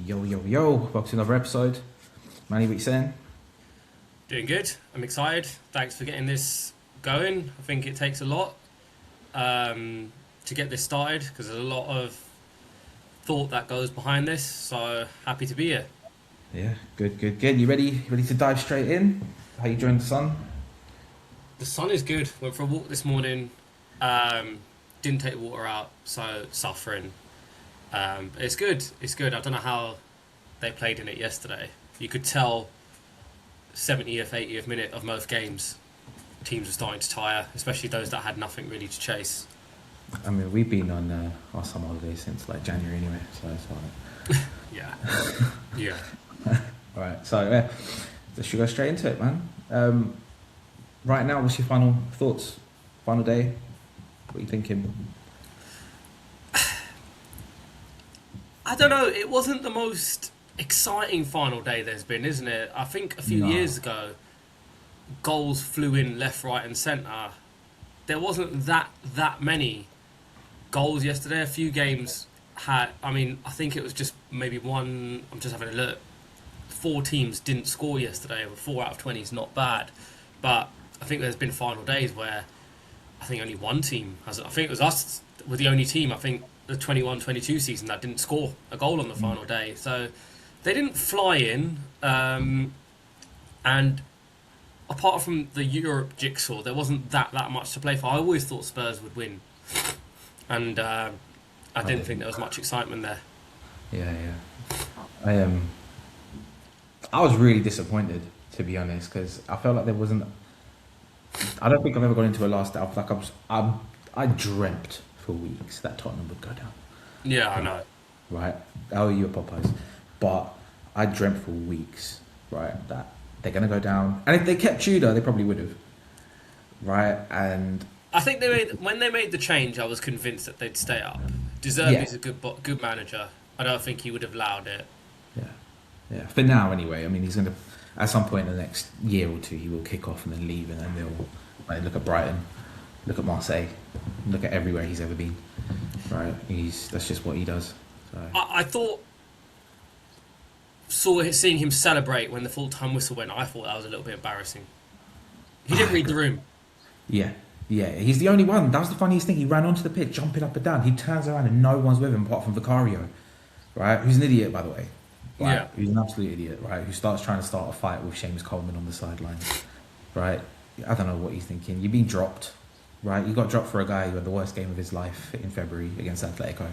Yo, yo, yo. Welcome to another episode. Manny, what you saying? Doing good. I'm excited. Thanks for getting this going. I think it takes a lot to get this started because there's a lot of thought that goes behind this. So happy to be here. Yeah, good, good, good. You ready? Ready to dive straight in? How you enjoying the sun? The sun is good. Went for a walk this morning. Didn't take the water out, so suffering. But it's good. It's good. I don't know how they played in it yesterday. You could tell 70th, 80th minute of most games, teams were starting to tire, especially those that had nothing really to chase. I mean, we've been on our summer holidays since like January anyway, so it's alright. Yeah. Yeah. Alright, so yeah, let's go straight into it, man. Right now, what's your final thoughts? Final day? What are you thinking? I don't know. It wasn't the most exciting final day there's been, isn't it? I think a few No. years ago, goals flew in left, right, and centre. There wasn't that many goals yesterday. A few games had. I mean, I think it was just maybe one. I'm just having a look. 4 teams didn't score yesterday. 4 out of 20 is not bad, but I think there's been final days where I think only one team has. I think it was us. We're the only team. I think the 21-22 season that didn't score a goal on the final day. So they didn't fly in. And apart from the Europe jigsaw, there wasn't that much to play for. I always thought Spurs would win, and I didn't think there was much excitement there. Yeah, yeah. I was really disappointed, to be honest, because I felt like there wasn't. I don't think I've ever gone into a last day. I feel like I dreamt for weeks that Tottenham would go down. Yeah, I know. Right? Oh, you were Popeyes, but I dreamt for weeks, right, that they're gonna go down, and if they kept Tudor, they probably would have, right? And I think when they made the change, I was convinced that they'd stay up. yeah, Deserby's a good manager. I don't think he would have allowed it. yeah, yeah. For now, anyway. I mean, he's gonna at some point in the next year or two, he will kick off and then leave, and then they'll like look at Brighton, look at Marseille, look at everywhere he's ever been. Right? That's just what he does. So I thought seeing him celebrate when the full-time whistle went, I thought that was a little bit embarrassing. He didn't read the room. yeah, yeah. He's the only one. That was the funniest thing. He ran onto the pitch, jumping up and down. He turns around and no one's with him apart from Vicario, right? Who's an idiot, by the way. Right? Yeah. Who's an absolute idiot, right? Who starts trying to start a fight with Seamus Coleman on the sideline, right? I don't know what he's thinking. You're being dropped, right? You got dropped for a guy who had the worst game of his life in February against Atletico,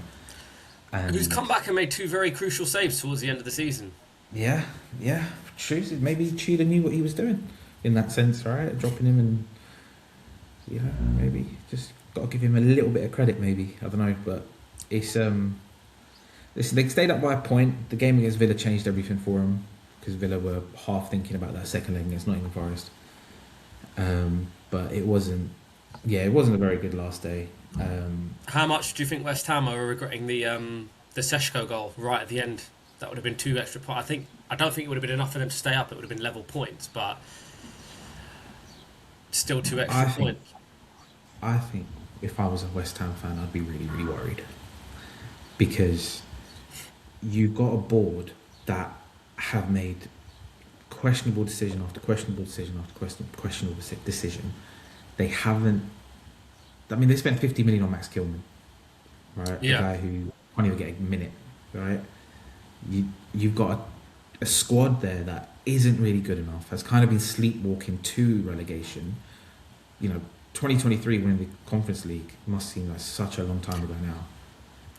and Who's come back and made 2 very crucial saves towards the end of the season. yeah, yeah. True. Maybe Tudor knew what he was doing in that sense, right? Dropping him and maybe just got to give him a little bit of credit. Maybe I don't know, but it's listen, they stayed up by a point. The game against Villa changed everything for them because Villa were half thinking about that second leg against Nottingham Forest. But it wasn't. Yeah, it wasn't a very good last day. How much do you think West Ham are regretting the Seshko goal right at the end? That would have been 2 extra points. I don't think it would have been enough for them to stay up. It would have been level points, but still 2 extra points. I think if I was a West Ham fan, I'd be really, really worried because you've got a board that have made questionable decision after questionable decision after questionable decision. They haven't. I mean, they spent 50 million on Max Kilman, right? Yeah. A guy who can't even get a minute, right? You've got a squad there that isn't really good enough. Has kind of been sleepwalking to relegation. 2023 winning the Conference League must seem like such a long time ago now.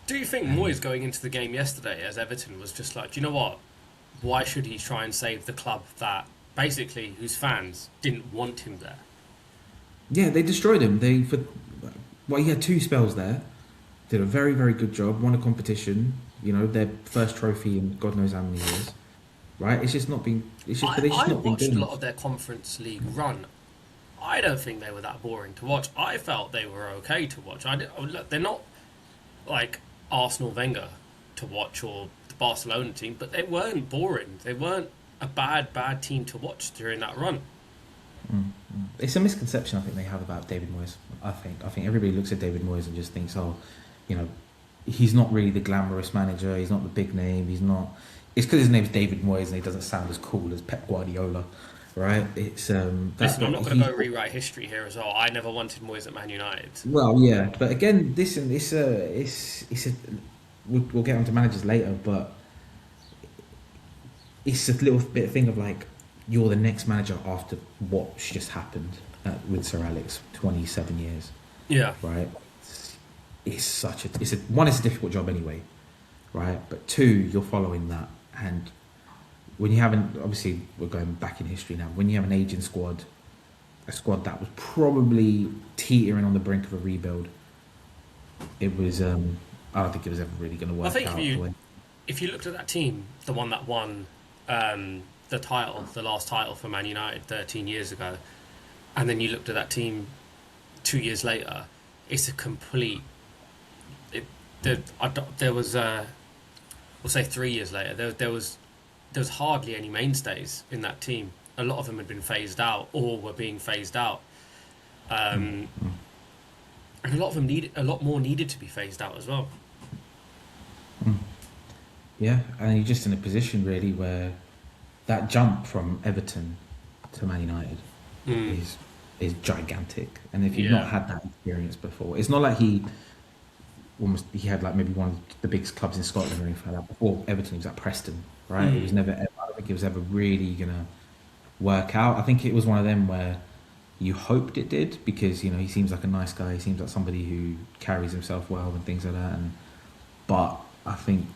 Do you think Moyes going into the game yesterday as Everton was just like, do you know what? Why should he try and save the club that basically whose fans didn't want him there? Yeah, they destroyed him. He had 2 spells there. Did a very, very good job. Won a competition. Their first trophy in God knows how many years. Right? It's just not been. It's just. They just I not been watched good. a lot of their Conference League run. I don't think they were that boring to watch. I felt they were okay to watch. They're not like Arsenal Wenger to watch or the Barcelona team, but they weren't boring. They weren't a bad team to watch during that run. It's a misconception I think they have about David Moyes. I think everybody looks at David Moyes and just thinks, oh, he's not really the glamorous manager. He's not the big name. He's not, it's because his name's David Moyes and he doesn't sound as cool as Pep Guardiola, right? It's that, Listen, I'm but not going to he go rewrite history here as well. I never wanted Moyes at Man United. well, yeah, but again, this and it's a we'll get onto managers later, but it's a little bit of thing of like you're the next manager after what's just happened with Sir Alex, 27 years, Yeah. right? It's such a it's a one, it's a difficult job anyway, right? But two, you're following that, and when you haven't, obviously we're going back in history now. When you have an aging squad, a squad that was probably teetering on the brink of a rebuild, it was. I don't think it was ever really going to I work think out. if you looked at that team, the one that won the title, the last title for Man United 13 years ago, and then you looked at that team 2 years later, it's a complete. There was, we'll say 3 years later, there was hardly any mainstays in that team. A lot of them had been phased out or were being phased out, and a lot of them a lot more needed to be phased out as well. Yeah, and you're just in a position really where that jump from Everton to Man United Mm. is gigantic. And if you've not Yeah. had that experience before, it's not like he had like maybe one of the biggest clubs in Scotland or anything like that. Before Everton, he was at Preston, right? It was Mm. never. I don't think it was ever really gonna work out. I think it was one of them where you hoped it did because he seems like a nice guy. He seems like somebody who carries himself well and things like that. But I think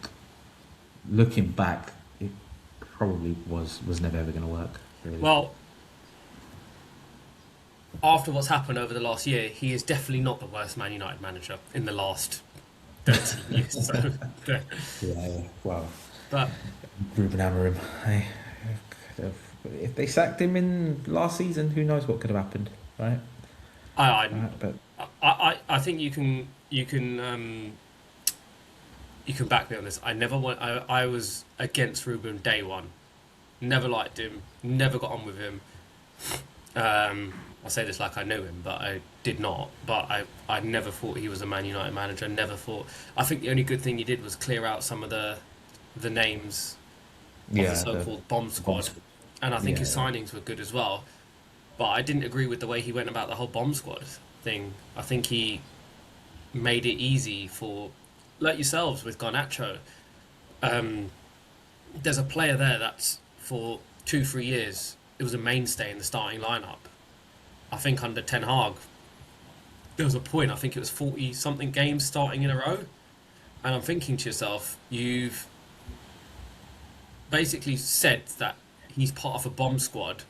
looking back, it probably was never ever going to work. Really. Well, after what's happened over the last year, he is definitely not the worst Man United manager in the last 13 years. So, yeah. Yeah. Well, But Ruben Amorim. Hey, if they sacked him in last season, who knows what could have happened, right? I, But I think you can back me on this. I was against Ruben day one. Never liked him. Never got on with him. I say this like I know him, but I did not. But I never thought he was a Man United manager. Never thought. I think the only good thing he did was clear out some of the names of the yeah, so-called bomb bomb squad, squad. and I think his Yeah, signings were good as well. But I didn't agree with the way he went about the whole bomb squad thing. I think he made it easy for, like yourselves with Garnacho. Um, there's a player there that's for 2 3 years. It was a mainstay in the starting lineup. I think under Ten Hag, there was a point. I think it was 40 something games starting in a row, and I'm thinking to yourself, you've basically said that he's part of a bomb squad.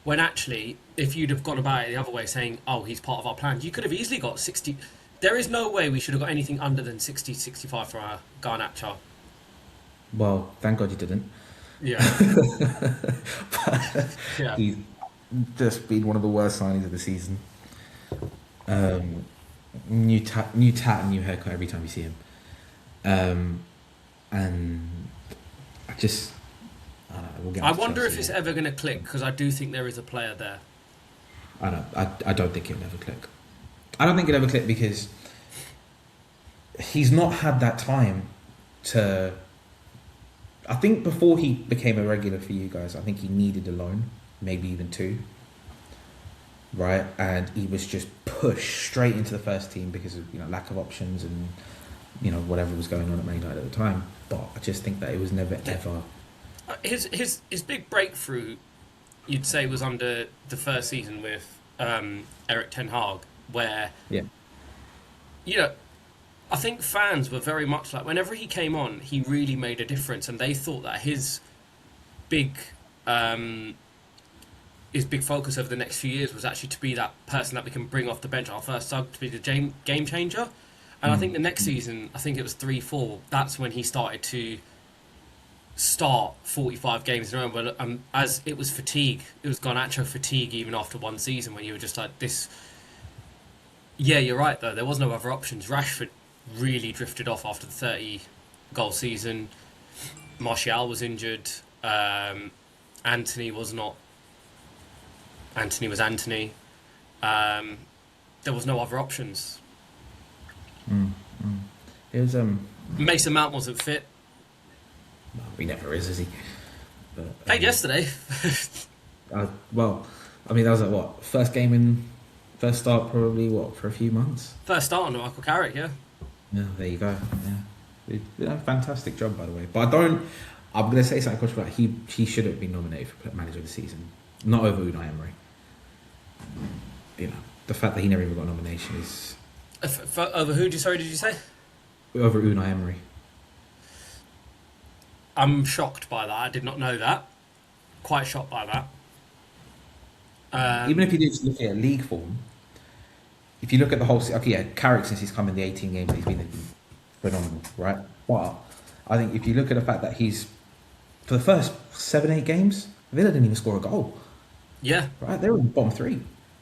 When actually, if you'd have gone about it the other way, saying, "Oh, he's part of our plan," you could have easily got 60. There is no way we should have got anything under than 60, 65 for our Garnacho. well, thank God you didn't. Yeah, yeah. He's just been one of the worst signings of the season. Um, new tat, and new haircut every time you see him. And I just, I don't know. We'll get I on to wonder if Chelsea. it's ever going to click because I do think there is a player there. I don't. I don't think it'll ever click. I don't think it'll ever click because he's not had that time to. I think before he became a regular for you guys, I think he needed a loan, maybe even two. Right, and he was just pushed straight into the first team because of lack of options and whatever was going on at Man United at the time. But I just think that it was never ever. His big breakthrough, you'd say, was under the first season with Eric Ten Hag, where Yeah. you know I think fans were very much like whenever he came on, he really made a difference, and they thought that big um, his big focus over the next few years was actually to be that person that we can bring off the bench, our first sub, to be the game changer. And I think the next season, I think it was 3-4. That's when he started to start 45 games in a row. But as it was fatigue, it was Garnacho fatigue even after one season when you were just like this. Yeah, you're right though. There was no other options. Rashford really drifted off after the 30-goal season. Martial was injured. Anthony was not. Anthony was Anthony. There was no other options. It was Mason Mount wasn't fit. He never is he? But Played yesterday. well, I mean, that was like what first start probably what for a few months. First start on Michael Carrick, yeah. Yeah, there you go. Yeah, fantastic job by the way. But I don't. I'm going to say something controversial. He should have been nominated for manager of the season, not over Unai Emery. You know, the fact that he never even got a nomination is Over who? Sorry, did you say? over Unai Emery. I'm shocked by that. I did not know that. Quite shocked by that. Even if you just look at league form, if you look at the whole, okay, yeah, Carrick since he's come in the 18 games, he's been phenomenal, right? But I think if you look at the fact that he's for the first 7-8 games, Villa didn't even score a goal, Yeah, right? They were in the bottom three,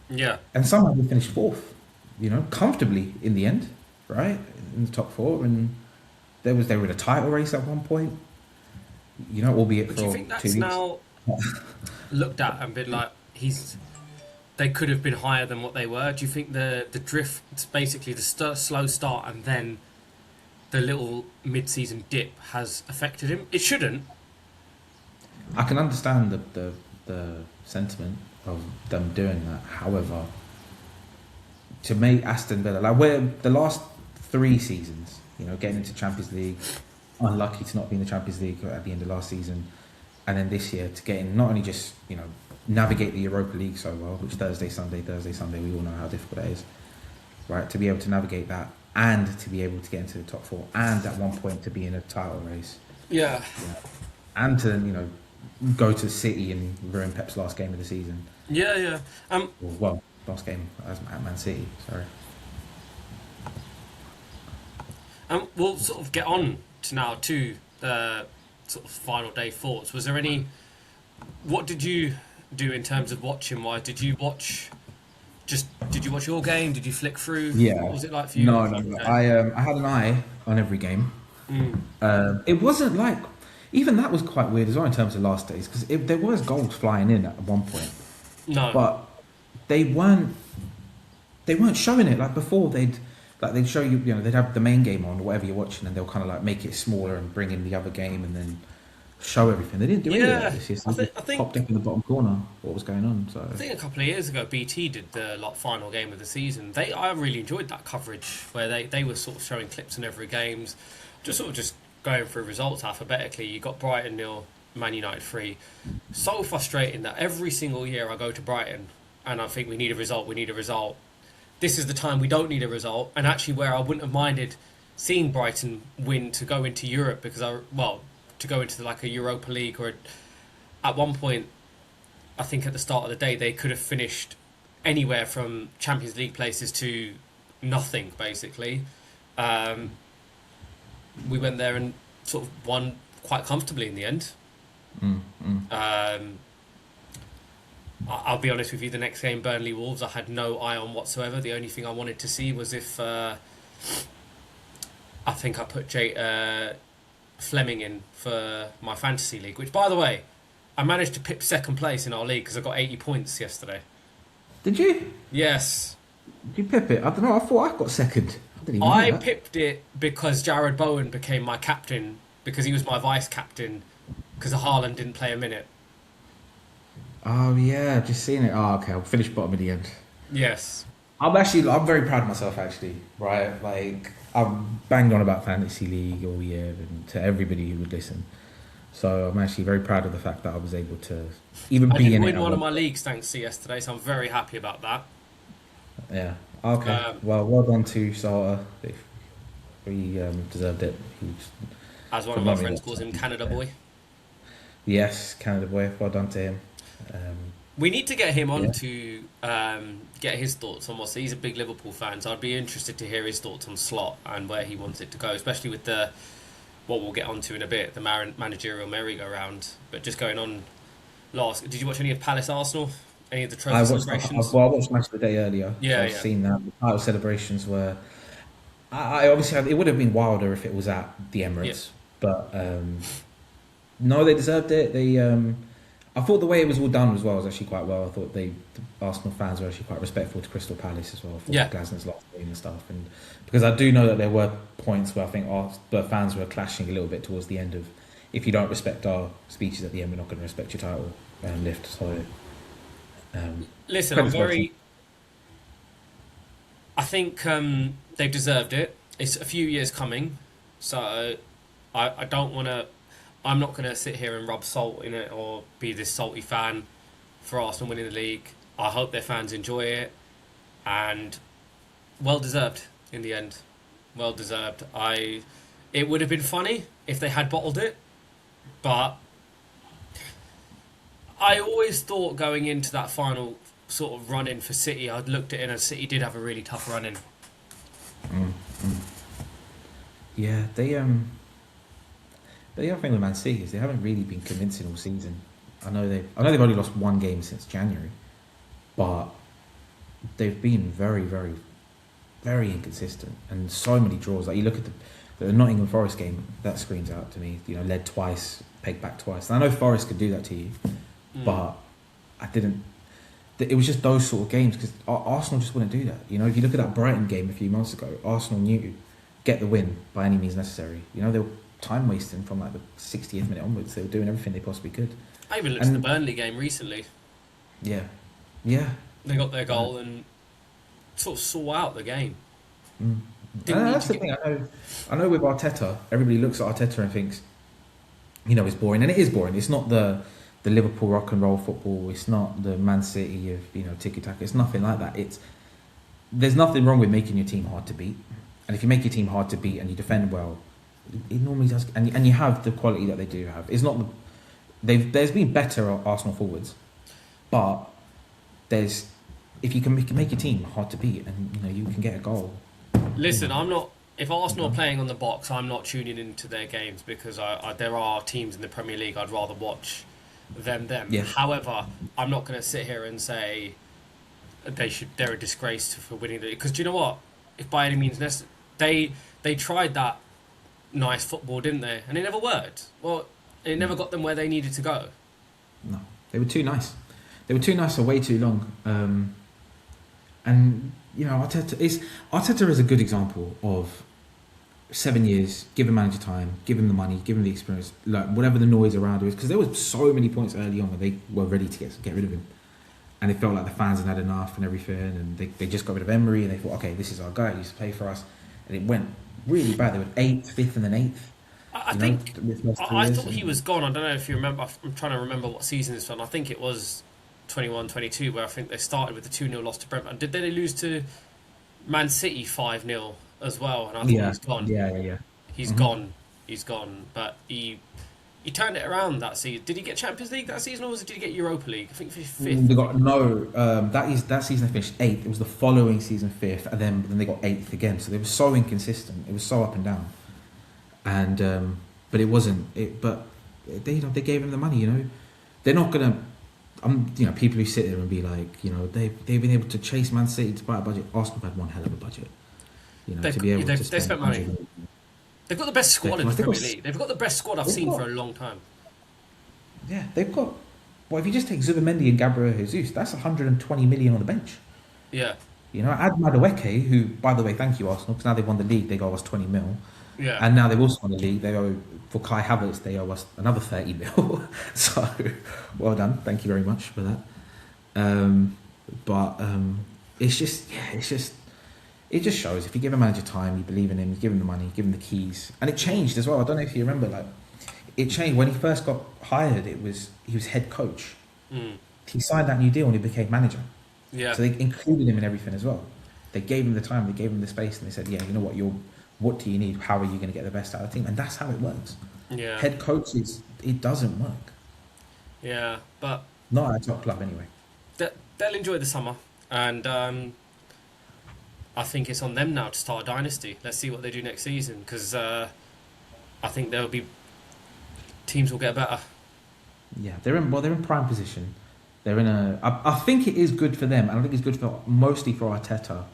yeah. and somehow they finished fourth, you know, comfortably in the end, right, in the top four, and they were in a title race at one point, you know, albeit But for do you think 2 that's weeks. now looked at and been like they could have been higher than what they were? Do you think the drift, basically the slow start and then the little mid-season dip has affected him? It shouldn't. I can understand the sentiment of them doing that. However, to make Aston Villa, like where the last 3 seasons, you know, getting into Champions League, unlucky to not be in the Champions League at the end of last season, and then this year to get in, not only just, you know, navigate the Europa League so well, which Thursday, Sunday, we all know how difficult that is, right? To be able to navigate that and to be able to get into the top 4 and at one point to be in a title race, Yeah. and to, you know, go to City and ruin Pep's last game of the season. Yeah, yeah. Well, last game at Man City, sorry. We'll sort of get on to now to the sort of final day thoughts. Was there any? What did you do in terms of watching wise? Did you watch? Did you watch your game? Did you flick through? Yeah. What was it like for you? No. I had an eye on every game. It wasn't like, even that was quite weird as well in terms of last days, because there was goals flying in at one point, No. but they weren't showing it like before. They'd show you, you know, they'd have the main game on or whatever you're watching, and they'll kind of like make it smaller and bring in the other game and then show everything. They didn't do any of that this year. So I think popped up in the bottom corner what was going on. So I think a couple of years ago, BT did the final game of the season. I really enjoyed that coverage where they were sort of showing clips in every games, just going through results alphabetically. You got Brighton 0, Man United 3. So frustrating that every single year I go to Brighton and I think we need a result. This is the time we don't need a result, and actually where I wouldn't have minded seeing Brighton win to go into Europe to go into like a Europa League, or at one point, I think at the start of the day they could have finished anywhere from Champions League places to nothing basically. We went there and sort of won quite comfortably in the end. I'll be honest with you, the next game, Burnley Wolves, I had no eye on whatsoever. The only thing I wanted to see was if I think I put Fleming in for my fantasy league, which, by the way, I managed to pip second place in our league because I got 80 points yesterday. did you? Yes. Did you pip it? I don't know. I thought I got second. I didn't even know I that. pipped it because Jared Bowen became my captain, because he was my vice captain, because Haaland didn't play a minute. Oh yeah, I've just seen it. Oh, okay, I'll finish bottom in the end. Yes. I'm very proud of myself actually, right? Like, I've banged on about Fantasy League all year and to everybody who would listen. So I'm actually very proud of the fact that I was able to even I be did in it. win one of my leagues thanks to yesterday, so I'm very happy about that. Yeah. Okay. Well done to Salter. He deserved it. As one of my friends calls him, Canada boy. Yes, Canada boy. Well done to him. We need to get him on to get his thoughts on what's. He's a big Liverpool fan, so I'd be interested to hear his thoughts on Slot and where he wants it to go, especially with what we'll get onto in a bit, the managerial merry-go-round. But just going on, did you watch any of Palace Arsenal? Any of the trophy celebrations? I watched Match of the Day earlier. Yeah, I've seen that. The title celebrations were. I obviously it would have been wilder if it was at the Emirates, but no, they deserved it. I thought the way it was all done as well was actually quite well. I thought the Arsenal fans were actually quite respectful to Crystal Palace as well for Glasner's last game and stuff. And because I do know that there were points where I think the fans were clashing a little bit towards the end of if you don't respect our speeches at the end, we're not going to respect your title lift. So Listen, I'm credit's well taken. very. I think they've deserved it. It's a few years coming, so I don't want to. I'm not going to sit here and rub salt in it or be this salty fan for Arsenal winning the league. I hope their fans enjoy it, and well deserved in the end. Well deserved. It would have been funny if they had bottled it, but I always thought going into that final sort of run in for City, I'd looked at it and City did have a really tough run in. Mm, mm. Yeah, but the other thing with Man City is they haven't really been convincing all season. I know they've only lost one game since January, but they've been very, very, very inconsistent and so many draws. Like you look at the Nottingham Forest game, that screams out to me. You know, led twice, pegged back twice. And I know Forest could do that to you, but I didn't. It was just those sort of games because Arsenal just wouldn't do that. You know, if you look at that Brighton game a few months ago, Arsenal knew get the win by any means necessary. You know, they were time wasting from like the 60th minute onwards. They were doing everything they possibly could. I even looked at the Burnley game recently. Yeah, yeah. They got their goal and sort of saw out the game. Mm. Didn't And need that's to the thing. I know with Arteta, everybody looks at Arteta and thinks, you know, it's boring, and it is boring. It's not the Liverpool rock and roll football. It's not the Man City of tiki taka. It's nothing like that. There's nothing wrong with making your team hard to beat, and if you make your team hard to beat and you defend well, it normally does. And you have the quality that they do have. It's not there's been better Arsenal forwards, but if you can make your team hard to beat and you can get a goal. Listen, I'm not. If Arsenal are playing on the box, I'm not tuning into their games because there are teams in the Premier League I'd rather watch than them. Yeah. However, I'm not going to sit here and say they're a disgrace for winning the, because do you know what? If by any means necessary, they tried that nice football, didn't they? And it never worked. Well, it never got them where they needed to go. No, they were too nice. They were too nice for way too long. And Arteta is a good example of 7 years. Give a manager time, give him the money, give him the experience, like whatever the noise around it is. Because there was so many points early on where they were ready to get rid of him, and it felt like the fans had enough and everything, and they just got rid of Emery and they thought, okay, this is our guy. He used to play for us, and it went really bad. They were 8th, 5th, and then 8th. I thought he was gone. I don't know if you remember. I'm trying to remember what season this was. I think it was 21-22, where I think they started with the 2-0 loss to Brentford. Did they lose to Man City 5-0 as well? And I thought he's gone. Yeah. He's gone. He's gone. But he turned it around that season. Did he get Champions League that season, or did he get Europa League? I think fifth. They got that season they finished 8th. It was the following season 5th, and then they got 8th again. So they were so inconsistent. It was so up and down. And but it wasn't. But they gave him the money. They're not gonna. People who sit there and be like, they've been able to chase Man City to buy a budget. Arsenal had one hell of a budget. To be able to spend money. They've got the best squad in the Premier League. They've got the best squad I've seen for a long time. Yeah, they've got. Well, if you just take Zubamendi and Gabriel Jesus, that's 120 million on the bench. Yeah. Add Madueke, who, by the way, thank you Arsenal, because now they've won the league, they owe us 20 mil. Yeah. And now they've also won the league. They owe, for Kai Havertz, they owe us another 30 mil. So, well done. Thank you very much for that. It just shows if you give a manager time, you believe in him, you give him the money, give him the keys. And it changed as well. I don't know if you remember, it changed when he first got hired. He was head coach. He signed that new deal and he became manager. Yeah. So they included him in everything as well. They gave him the time, they gave him the space, and they said, yeah, you know what do you need? How are you going to get the best out of the team? And that's how it works. Yeah. Head coaches, it doesn't work. Yeah, but not at a top club anyway. They'll enjoy the summer, and I think it's on them now to start a dynasty. Let's see what they do next season, because I think teams will get better. Yeah, they're in prime position. They're in I think it is good for them, and I think it's good mostly for Arteta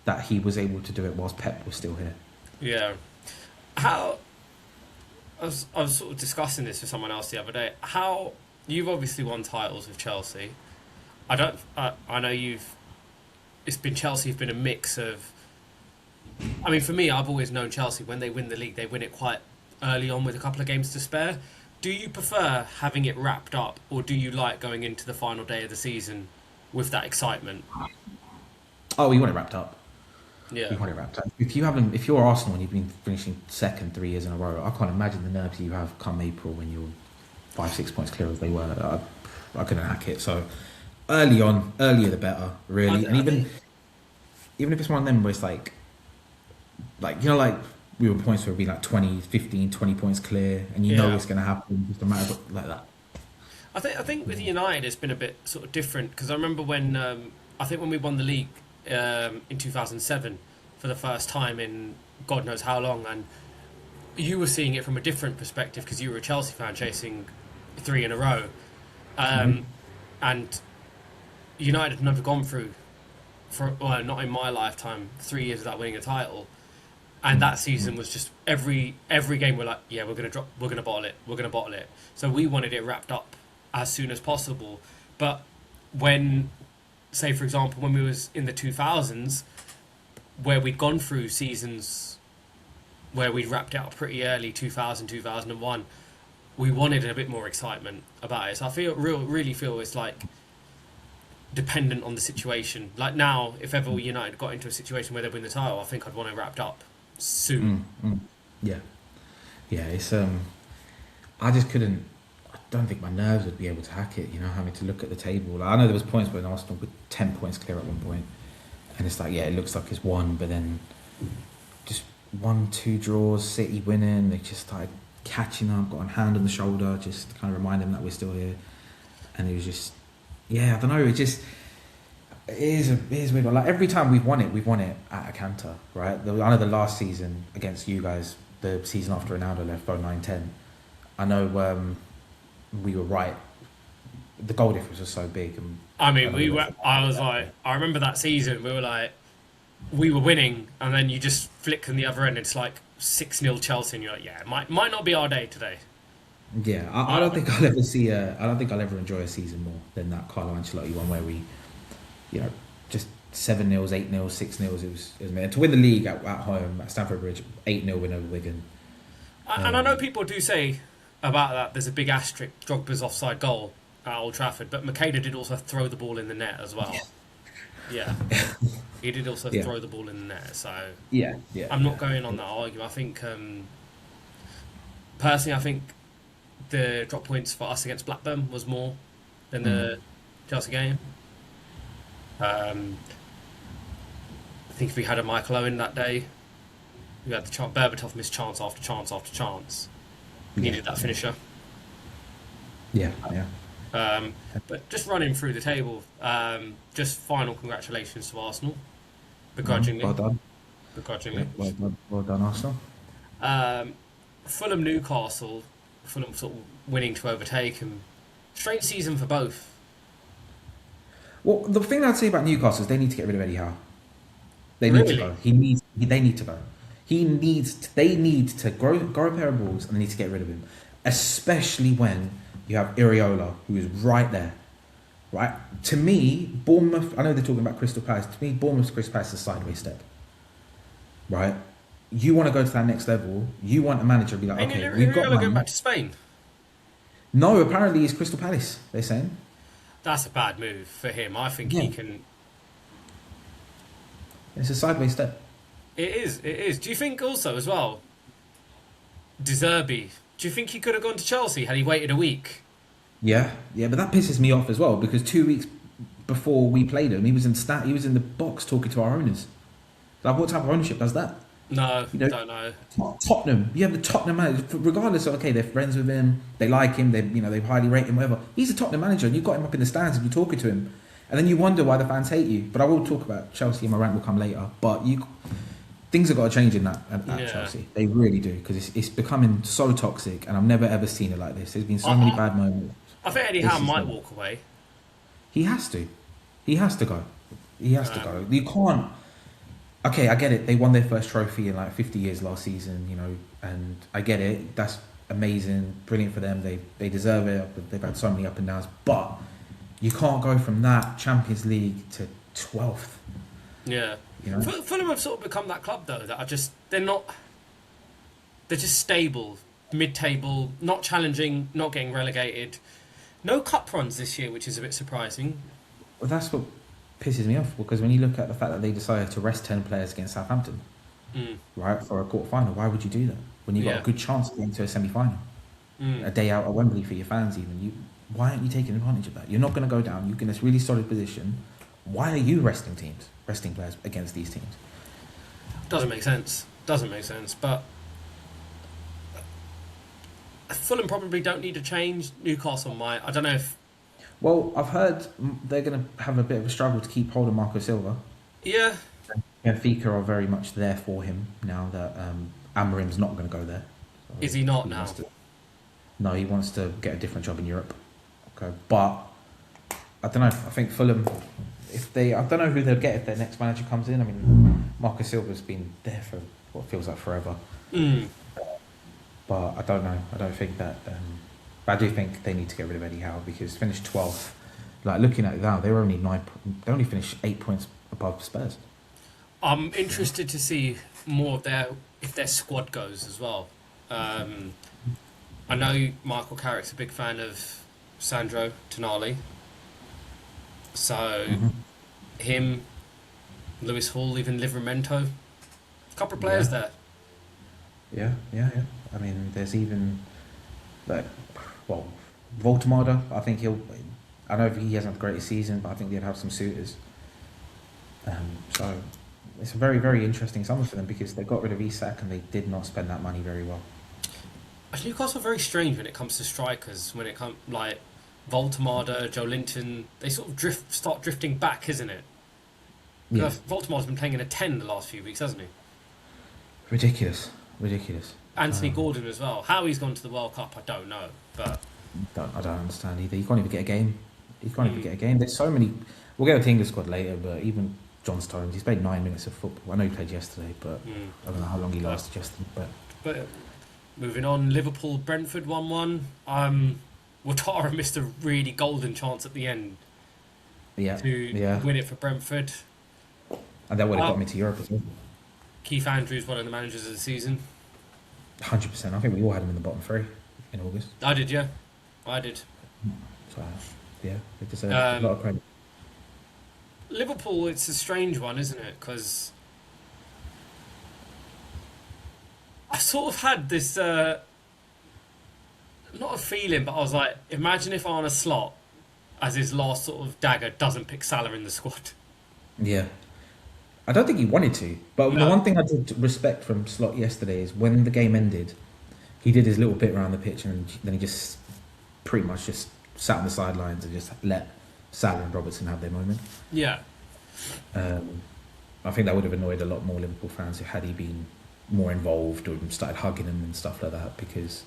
that he was able to do it whilst Pep was still here. Yeah. I was sort of discussing this with someone else the other day. How you've obviously won titles with Chelsea. I know it's been Chelsea have been a mix of. I mean, for me, I've always known Chelsea when they win the league, they win it quite early on with a couple of games to spare. Do you prefer having it wrapped up, or do you like going into the final day of the season with that excitement? Oh, we want it wrapped up. We Yeah, want it wrapped up. If you're Arsenal and you've been finishing second 3 years in a row, I can't imagine the nerves you have come April when you're 5, 6 points clear as they were. I couldn't hack it. So early on, earlier the better, really. And I think. even if it's one of them where it's like like we were points where it'd be like 20, 15, 20 points clear, and you know Yeah, it's going to happen. Just a matter of like that. I think with United it's been a bit sort of different because I remember when I think when we won the league in 2007 for the first time in God knows how long, and you were seeing it from a different perspective because you were a Chelsea fan chasing three in a row, um, Hmm. and United had never gone through for well, not in my lifetime, 3 years without winning a title. And that season was just every game we're like, yeah, we're gonna bottle it, we're gonna bottle it. So we wanted it wrapped up as soon as possible. But when, say for example, when we was in the 2000s, where we'd gone through seasons where we'd wrapped it up pretty early, 2000, 2001, we wanted a bit more excitement about it. So I really feel it's like dependent on the situation. Like now, if ever United got into a situation where they win the title, I think I'd want it wrapped up soon. Mm, mm. Yeah, yeah. It's. I just couldn't. I don't think my nerves would be able to hack it. Having to look at the table. Like, I know there was points when Arsenal were 10 points clear at one point, and it's like, yeah, it looks like it's one, but then just 1, 2 draws, City winning. They just started catching up, got a hand on the shoulder, just to kind of remind them that we're still here. And it was just, yeah, I don't know. It is weird. Like every time we've won it at a canter, right? I know the last season against you guys, the season after Ronaldo left, 09-10. I know we were right. The goal difference was so big, and I I mean, know we we went were. for I was like, I remember that season. We were like, we were winning, and then you just flick on the other end. It's like 6-0 Chelsea, and you're like, yeah, it might not be our day today. yeah. I Might don't not be. think I'll ever see. I don't think I'll ever enjoy a season more than that Carlo Ancelotti one where we, you know, just 7-0, 8-0, 6-0. It was man to win the league at home at Stamford Bridge, 8-0 win over Wigan. And I know Um, people do say about that. There's a big asterisk, Drogba's offside goal at Old Trafford, but Makeda did also throw the ball in the net as well. Yeah, he did also yeah, throw the ball in the net. So yeah, yeah, I'm not yeah. going on that argument. I think personally, I think the drop points for us against Blackburn was more than Mm, the Chelsea game. Um, I think if we had a Michael Owen that day, we had the chance. Berbatov missed chance after chance after chance. yeah, Needed that yeah, finisher. yeah, yeah. But just running through the table, just final congratulations to Arsenal, Well begrudgingly, done. Yeah, begrudgingly. well done, Arsenal. Um, Fulham Newcastle, Fulham sort of winning to overtake, and strange season for both. Well, the thing I'd say about Newcastle is they need to get rid of Eddie Howe. They need to Really? go. They need to go. They need to grow a pair of balls and they need to get rid of him. Especially when you have Iriola, who is right there. Right? To me, Bournemouth, I know they're talking about Crystal Palace. To me, Bournemouth Crystal Palace is a sideways step. Right? You want to go to that next level. You want a manager to be like, Ain't okay, we've got Iriola going money. back to Spain? No, apparently it's Crystal Palace, they're saying. That's a bad move for him. I think he Yeah. can. It's a sideways step. It is. It is. Do you think also as well, De Zerbi? Do you think he could have gone to Chelsea had he waited a week? Yeah, yeah, but that pisses me off as well because 2 weeks before we played him, he was in the box talking to our owners. Like, what type of ownership does that? No, You know, don't know. Tottenham. You have the Tottenham manager, regardless of okay, they're friends with him, they like him, they highly rate him, whatever. He's a Tottenham manager, and you've got him up in the stands and you're talking to him, and then you wonder why the fans hate you. But I will talk about Chelsea, and my rant will come later. But things have got to change in that at Yeah. Chelsea. They really do because it's becoming so toxic, and I've never ever seen it like this. There's been I, so many I, bad moments. I think Eddie This Howe is might the walk away. He has to. He has to go. He has to Um, go. You can't. Okay, I get it. They won their first trophy in like 50 years last season, and I get it. That's amazing, brilliant for them. They deserve it. They've had so many up and downs, but you can't go from that Champions League to 12th. yeah. You know. Fulham have sort of become that club though that are just they're not. They're just stable. mid-table, not challenging, not getting relegated. No cup runs this year, which is a bit surprising. Well, that's what pisses me off because when you look at the fact that they decided to rest 10 players against Southampton, Mm, right, for a quarter final, why would you do that when you got yeah. a good chance of getting to a semi final? Mm. A day out at Wembley for your fans, even. Why aren't you taking advantage of that? You're not going to go down. You're in a really solid position. Why are you resting players against these teams? Doesn't make sense. Doesn't make sense. But Fulham probably don't need to change. Newcastle might. I don't know if. Well, I've heard they're going to have a bit of a struggle to keep hold of Marco Silva. Yeah. Benfica are very much there for him now that Amarim's not going to go there. So Is he not now? No, he wants to get a different job in Europe. Okay, but I don't know. I think Fulham, I don't know who they'll get if their next manager comes in. I mean, Marco Silva's been there for what feels like forever. Mm. But I don't know. I don't think that. But I do think they need to get rid of Eddie Howe because finished 12th. Like looking at it now, they were only they only finished 8 points above Spurs. I'm interested to see more of if their squad goes as well. I know Michael Carrick's a big fan of Sandro Tonali. So, him, Lewis Hall, even Livramento. A couple of players there. Yeah. I mean, there's even, Voltemada, I think I know he hasn't had the greatest season, but I think they'd have some suitors. So, it's a very, very interesting summer for them because they got rid of Isak and they did not spend that money very well. Newcastle are very strange when it comes to strikers. When it comes like Voltemada, Joe Linton, they sort of start drifting back, isn't it? Yeah. Voltemada's been playing in a 10 the last few weeks, hasn't he? Ridiculous. Anthony Gordon as well. How he's gone to the World Cup, I don't know. But I don't understand either. He can't even get a game. There's so many. We'll get to the English squad later, but even John Stones, he's played 9 minutes of football. I know he played yesterday, but I don't know how long he lasted yesterday. But moving on, Liverpool Brentford 1-1. Ouattara missed a really golden chance at the end to win it for Brentford. And that would have got me to Europe as well. Keith Andrews, one of the managers of the season. 100%. I think we all had him in the bottom three in August. I did, yeah. I did. So, yeah, they deserve a lot of credit. Liverpool, it's a strange one, isn't it? Because I sort of had this, not a feeling, but I was like, imagine if Arne Slot, as his last sort of dagger, doesn't pick Salah in the squad. Yeah. I don't think he wanted to, but the one thing I did respect from Slot yesterday is when the game ended, he did his little bit around the pitch and then he just pretty much just sat on the sidelines and just let Salah and Robertson have their moment. Yeah. I think that would have annoyed a lot more Liverpool fans had he been more involved or started hugging him and stuff like that because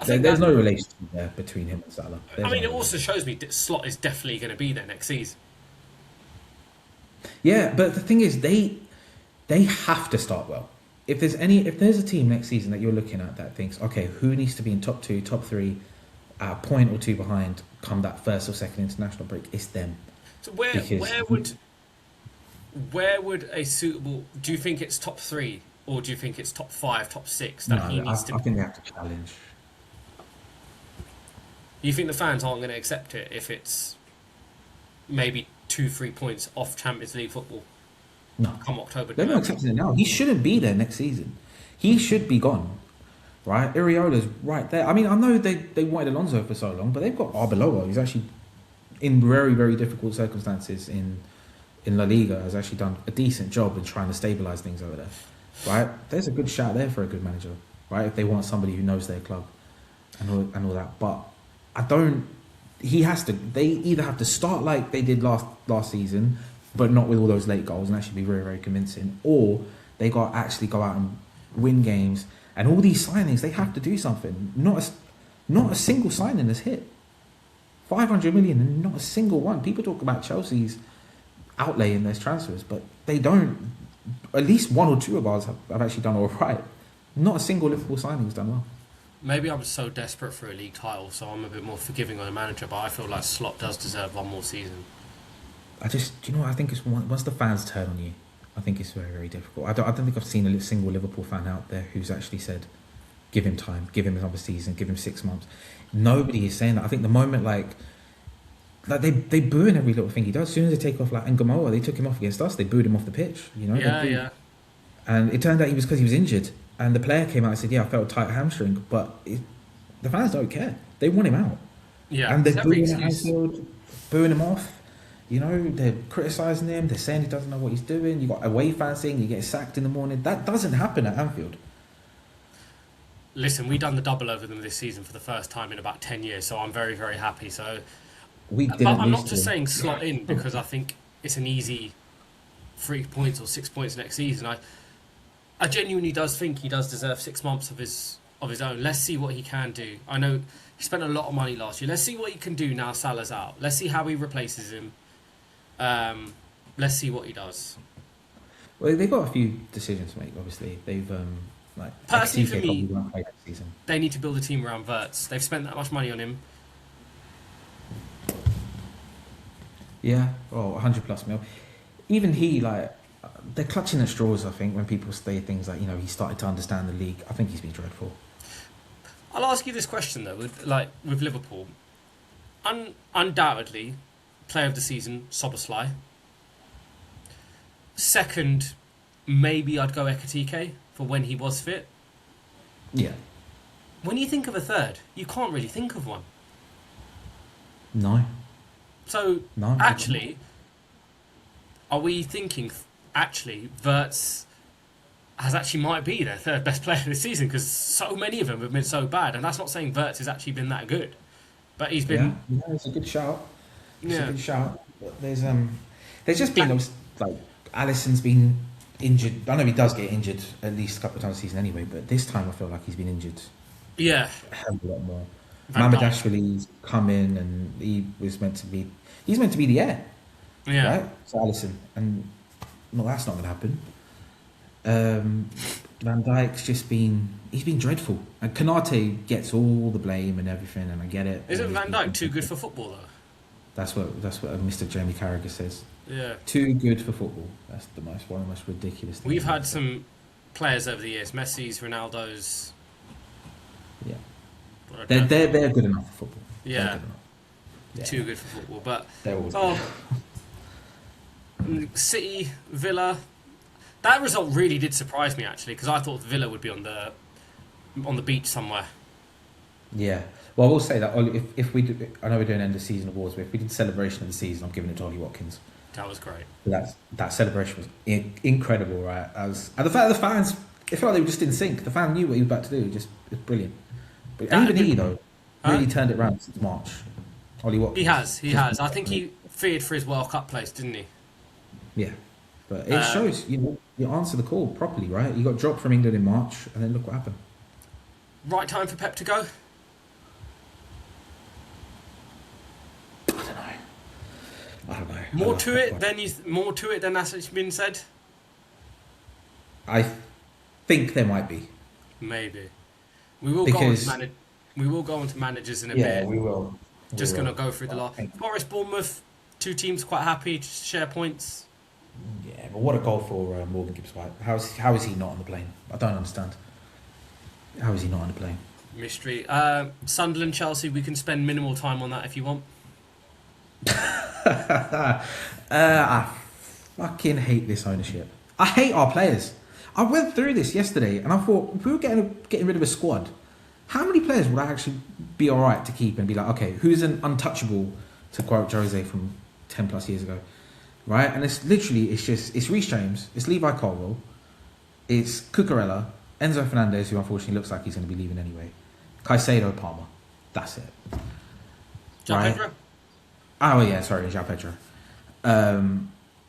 there's no relationship there between him and Salah. It also shows me that Slot is definitely going to be there next season. Yeah, but the thing is, they have to start well. If there's a team next season that you're looking at that thinks, okay, who needs to be in top 2, top 3, a point or two behind, come that first or second international break, it's them. So where would a suitable? Do you think it's top 3 or do you think it's top 5, top 6 that he needs to? I think they have to challenge. You think the fans aren't going to accept it if it's maybe 2-3 points off Champions League football? No. Come October. They're not accepting it now. He shouldn't be there next season. He should be gone. Right? Iriola's right there. I mean, I know they wanted Alonso for so long, but they've got Arbeloa, who's actually in very, very difficult circumstances in La Liga, has actually done a decent job in trying to stabilise things over there. Right? There's a good shout there for a good manager. Right? If they want somebody who knows their club and all that. But they either have to start like they did last season, but not with all those late goals and actually be very, very convincing, or they got to actually go out and win games. And all these signings, they have to do something. Not a single signing has hit 500 million, and not a single one. People talk about Chelsea's outlay in their transfers, but they don't. At least one or two of ours have actually done all right. Not a single Liverpool signing has done well. Maybe I'm so desperate for a league title, so I'm a bit more forgiving on a manager, but I feel like Slot does deserve one more season. I think it's once the fans turn on you, I think it's very, very difficult. I don't think I've seen a single Liverpool fan out there who's actually said, give him time, give him another season, give him 6 months. Nobody is saying that. I think the moment like they boo in every little thing he does. As soon as they take off like Ngamoa, they took him off against us. They booed him off the pitch. You know. Yeah, yeah. And it turned out he was because he was injured. And the player came out and said, "Yeah, I felt a tight hamstring." But the fans don't care. They want him out. Yeah, And they're booing at Anfield, booing him off. You know, they're criticising him. They're saying he doesn't know what he's doing. You got away fans saying he gets sacked in the morning. That doesn't happen at Anfield. Listen, we've done the double over them this season for the first time in about 10 years, so I'm very, very happy. So, But I'm not just saying slot in because I think it's an easy 3 points or 6 points next season. I genuinely does think he does deserve 6 months of his own. Let's see what he can do. I know he spent a lot of money last year. Let's see what he can do now Salah's out. Let's see how he replaces him. Let's see what he does. Well, they've got a few decisions to make. Obviously, they've Personally, for me, won't play next season. they need to build a team around Wirtz. They've spent that much money on him. Yeah, 100 plus mil. Even he, like, they're clutching at straws. I think when people say things like, he started to understand the league. I think he's been dreadful. I'll ask you this question though, with Liverpool, undoubtedly, player of the season, Szoboszlai. Second, maybe I'd go Ekitike for when he was fit. Yeah. When you think of a third, you can't really think of one. No. So, No. actually, are we thinking, Wirtz might be their third best player this season because so many of them have been so bad, and that's not saying Wirtz has actually been that good, but he's been. Yeah, it's a good shout. It's Yeah. a good shout. But there's just been those, like, Alisson's been injured. I know he does get injured at least a couple of times a season anyway, but this time I feel like he's been injured Yeah. a hell of a lot more. Van Dijk. Mamardashvili's come in and he's meant to be the heir, Yeah. right? So Alisson, and no, that's not going to happen. Van Dijk's he's been dreadful, and Konate gets all the blame and everything, and I get it. Isn't Van Dijk too good for football though? That's what Mr. Jamie Carragher says. Yeah. Too good for football. That's one of the most ridiculous things. We've had some players over the years, Messi's, Ronaldo's. Yeah. but I don't- They're good enough for football. They're Yeah. good enough. Yeah. Too good for football, but They're always City, Villa. That result really did surprise me actually because I thought Villa would be on the beach somewhere. Yeah. Well, I will say that Ollie, if we do, I know we're doing end of season awards, but if we did celebration of the season, I'm giving it to Ollie Watkins. That was great. That celebration was incredible, right? And the fact that the fans, it felt like they were just in sync. The fan knew what he was about to do. Just it's brilliant. But even he though really turned it around since March. Ollie Watkins. He has. I think he feared for his World Cup place, didn't he? Yeah. But it shows, you answer the call properly, right? You got dropped from England in March, and then look what happened. Right time for Pep to go? I don't know. More to it than that's been said. I think there might be. Maybe. We will go on to managers in a Yeah, bit. we will. Just going to go through the last. Forest, Bournemouth, two teams quite happy to share points. Yeah, but what a goal for Morgan Gibbs-White. How is he not on the plane? I don't understand. How is he not on the plane? Mystery. Sunderland, Chelsea, we can spend minimal time on that if you want. I fucking hate this ownership. I hate our players. I went through this yesterday and I thought, if we were getting rid of a squad, how many players would I actually be alright to keep and be like, okay, who's an untouchable, to quote Jose from 10 plus years ago, right? And it's Reece James, it's Levi Colwill, it's Cucurella, Enzo Fernandez, who unfortunately looks like he's going to be leaving anyway, Caicedo, Palmer. That's it. João Right. Pedro? Oh yeah, sorry, João Pedro.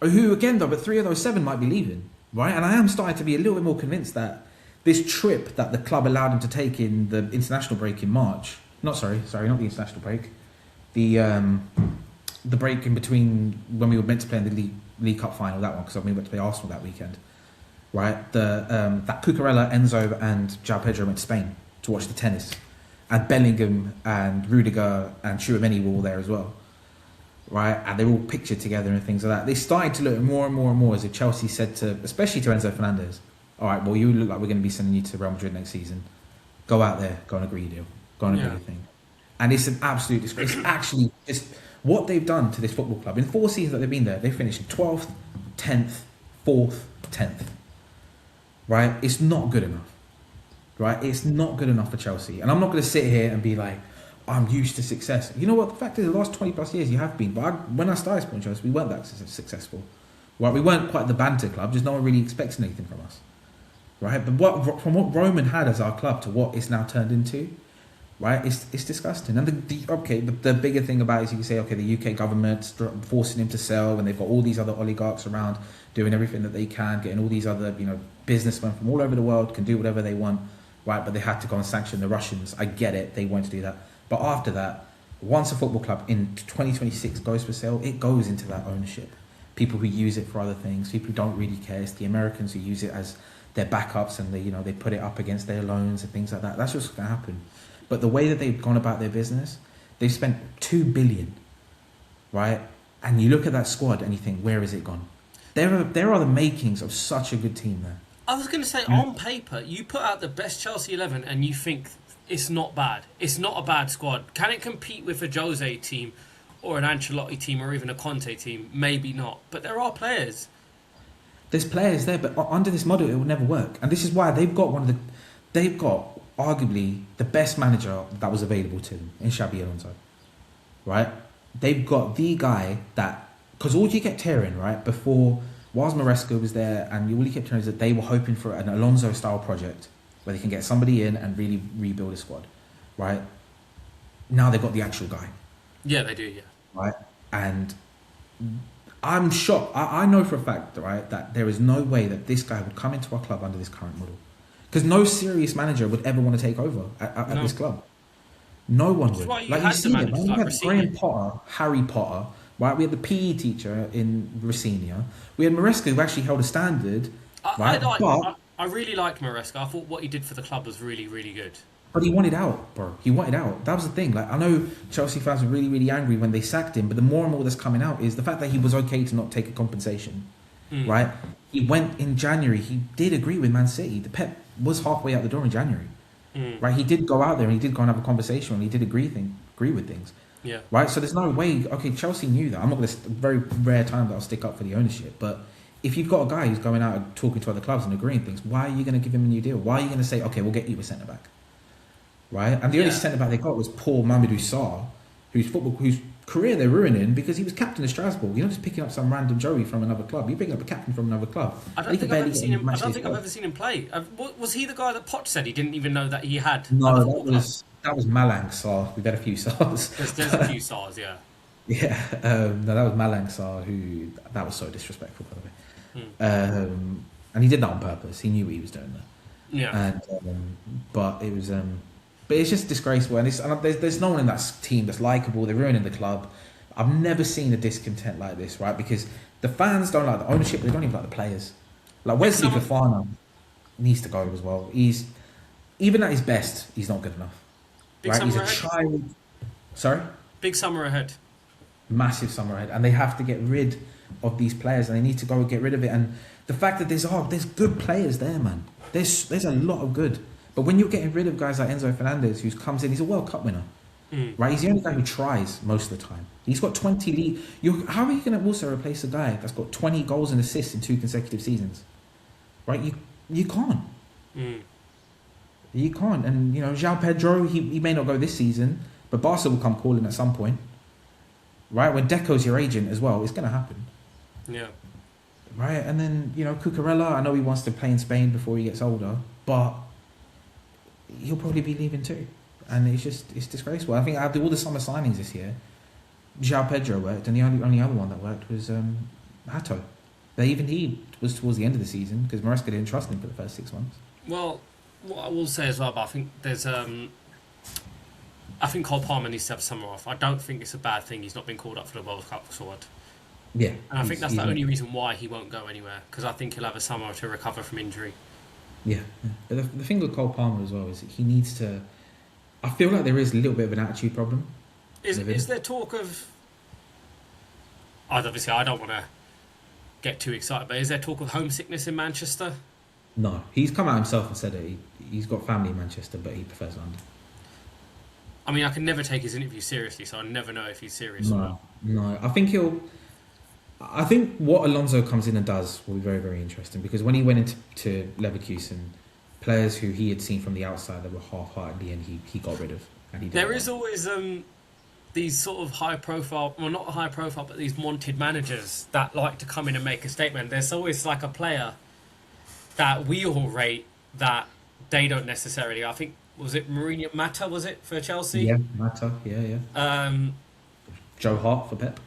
Who again though, but 3 of those 7 might be leaving, right? And I am starting to be a little bit more convinced that this trip that the club allowed him to take in the international break in March, not the international break, the break in between when we were meant to play in the League Cup final, that one, because we went to play Arsenal that weekend, right? That Cucurella, Enzo and João Pedro went to Spain to watch the tennis, and Bellingham and Rudiger and Tchouaméni were all there as well. Right, and they're all pictured together and things like that. They started to look more and more and more as if Chelsea said to, especially to Enzo Fernandez, all right, well, you look like we're going to be sending you to Real Madrid next season. go out there, go and agree a deal, go and agree Yeah. a thing. And it's an absolute disgrace. It's actually just what they've done to this football club. In 4 seasons that they've been there, they finished 12th, 10th, 4th, 10th. Right? It's not good enough. Right? It's not good enough for Chelsea. And I'm not going to sit here and be like, I'm used to success. You know what? The fact is, the last 20 plus years you have been. But when I started supporting Chelsea, we weren't that successful. Right? We weren't quite the banter club. Just no one really expecting anything from us. Right? But from what Roman had as our club to what it's now turned into, right? It's disgusting. And the bigger thing about it is you can say, okay, the UK government's forcing him to sell, and they've got all these other oligarchs around doing everything that they can, getting all these other, businessmen from all over the world can do whatever they want, right? But they had to go and sanction the Russians. I get it. They want to do that. But after that, once a football club in 2026 goes for sale, it goes into that ownership. People who use it for other things, people who don't really care. It's the Americans who use it as their backups, and they put it up against their loans and things like that. That's what's going to happen. But the way that they've gone about their business, they've spent 2 billion, right? And you look at that squad and you think, where has it gone? There are the makings of such a good team there. I was going to say, on paper, you put out the best Chelsea 11 and you think it's not bad. It's not a bad squad. Can it compete with a Jose team or an Ancelotti team or even a Conte team? Maybe not. But there are players. There's players there, but under this model, it will never work. And this is why they've got arguably the best manager that was available to them in Xabi Alonso, right? They've got the guy that, because all you kept hearing, right, before, whilst Maresca was there, and all you kept hearing is that they were hoping for an Alonso-style project where they can get somebody in and really rebuild a squad, right? Now they've got the actual guy. Yeah, they do, yeah. Right? And I'm shocked. I know for a fact, right, that there is no way that this guy would come into our club under this current model. Because no serious manager would ever want to take over at this club. No one would. Like you've seen it. Like We had Rossini. Graham Potter, Harry Potter, right? We had the PE teacher in Rossini. We had Maresca, who actually held a standard, right? I really liked Maresca. I thought what he did for the club was really, really good. But he wanted out, bro. He wanted out. That was the thing. Like, I know Chelsea fans were really, really angry when they sacked him, but the more and more that's coming out is the fact that he was okay to not take a compensation, right? He went in January. He did agree with Man City. The Pep was halfway out the door in January, right? He did go out there and he did go and have a conversation and he did agree with things, Yeah. right? So there's no way. Okay, Chelsea knew that. I'm not going to. Very rare time that I'll stick up for the ownership, but if you've got a guy who's going out and talking to other clubs and agreeing things, why are you going to give him a new deal? Why are you going to say, okay, we'll get you a centre back? Right, and the only centre back they got was poor Mamadou Sarr, whose career they're ruining because he was captain of Strasbourg. You're not just picking up some random Joey from another club. You're picking up a captain from another club. I don't think I've ever seen him play. Was he the guy that Poch said he didn't even know that he had? No, that was Malang Sarr. We've had a few Sarrs. There's a few Sarrs, yeah. Yeah, no, that was Malang Sarr. That was so disrespectful, by the way. And he did that on purpose. He knew what he was doing there. Yeah. And but it was. But it's just disgraceful, and there's no one in that team that's likeable. They're ruining the club. I've never seen a discontent like this, right? Because the fans don't like the ownership, but they don't even like the players. Like Wesley Fofana needs to go as well. He's even at his best, he's not good enough. Right? He's a child. Sorry? Big summer ahead. Massive summer ahead, and they have to get rid of these players, and they need to go and get rid of it. And the fact that there's good players there, man. There's a lot of good. But when you're getting rid of guys like Enzo Fernandez, who comes in, he's a World Cup winner, right? He's the only guy who tries most of the time. He's got 20 league. How are you going to also replace a guy that's got 20 goals and assists in 2 consecutive seasons, right? You can't. You can't. And João Pedro, he may not go this season, but Barca will come calling at some point, right? When Deco's your agent as well, it's going to happen. Yeah. Right, and then Cucurella. I know he wants to play in Spain before he gets older, but he'll probably be leaving too, and it's disgraceful. I think out of all the summer signings this year, João Pedro worked, and the only other one that worked was Hato. But even he was towards the end of the season because Maresca didn't trust him for the first 6 months. Well, what I will say as well, but I think there's I think Cole Palmer needs to have summer off. I don't think it's a bad thing he's not been called up for the World Cup squad. Yeah, and I think that's the only reason why he won't go anywhere, because I think he'll have a summer to recover from injury. Yeah. But the thing with Cole Palmer as well is that he needs to. I feel like there is a little bit of an attitude problem. Is there talk of? Obviously, I don't want to get too excited, but is there talk of homesickness in Manchester? No, he's come out himself and said it. He's got family in Manchester, but he prefers London. I mean, I can never take his interview seriously, so I never know if he's serious or No, not. no. I think he'll. I think what Alonso comes in and does will be very, very interesting because when he went into Leverkusen, players who he had seen from the outside that were half-heartedly and he got rid of, and he did There well. is always these sort of high profile, well, not high profile, but these wanted managers that like to come in and make a statement. There's always like a player that we all rate that they don't necessarily. I think, was it Mourinho Mata, was it, for Chelsea? Yeah, Mata. Yeah, yeah. Um, Joe Hart for Pep.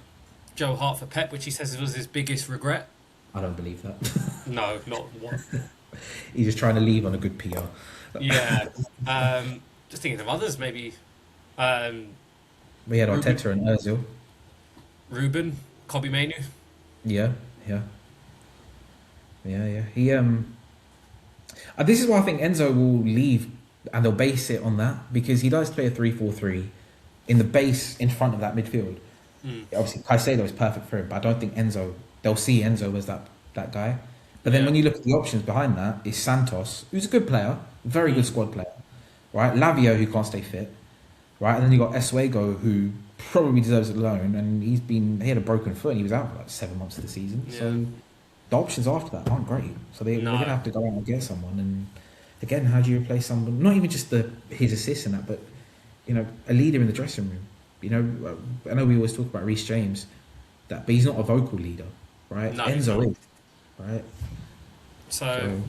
Joe Hart for Pep, which he says was his biggest regret. I don't believe that. No, not one. He's just trying to leave on a good PR. Yeah. Just thinking of others, maybe. Um, We had Ruben, Arteta and Ozil. Ruben, Kobe Mainu. Yeah, yeah, yeah. He this is why I think Enzo will leave, and they'll base it on that because he does play a 3-4-3 in the base in front of that midfield. Mm. Obviously, Caicedo is perfect for him, but I don't think they'll see Enzo as that guy. But then Yeah. when you look at the options behind that, is Santos, who's a good player, very good squad player, right? Lavio, who can't stay fit, right? And then you got Esuego, who probably deserves a loan, and he had a broken foot and he was out for like 7 months of the season. Yeah. So the options after that aren't great. So they're No. going to have to go out and get someone. And again, how do you replace someone? Not even just his assists and that, but a leader in the dressing room. I know we always talk about Reece James, but he's not a vocal leader, right? No, he's Enzo not. is, right? So,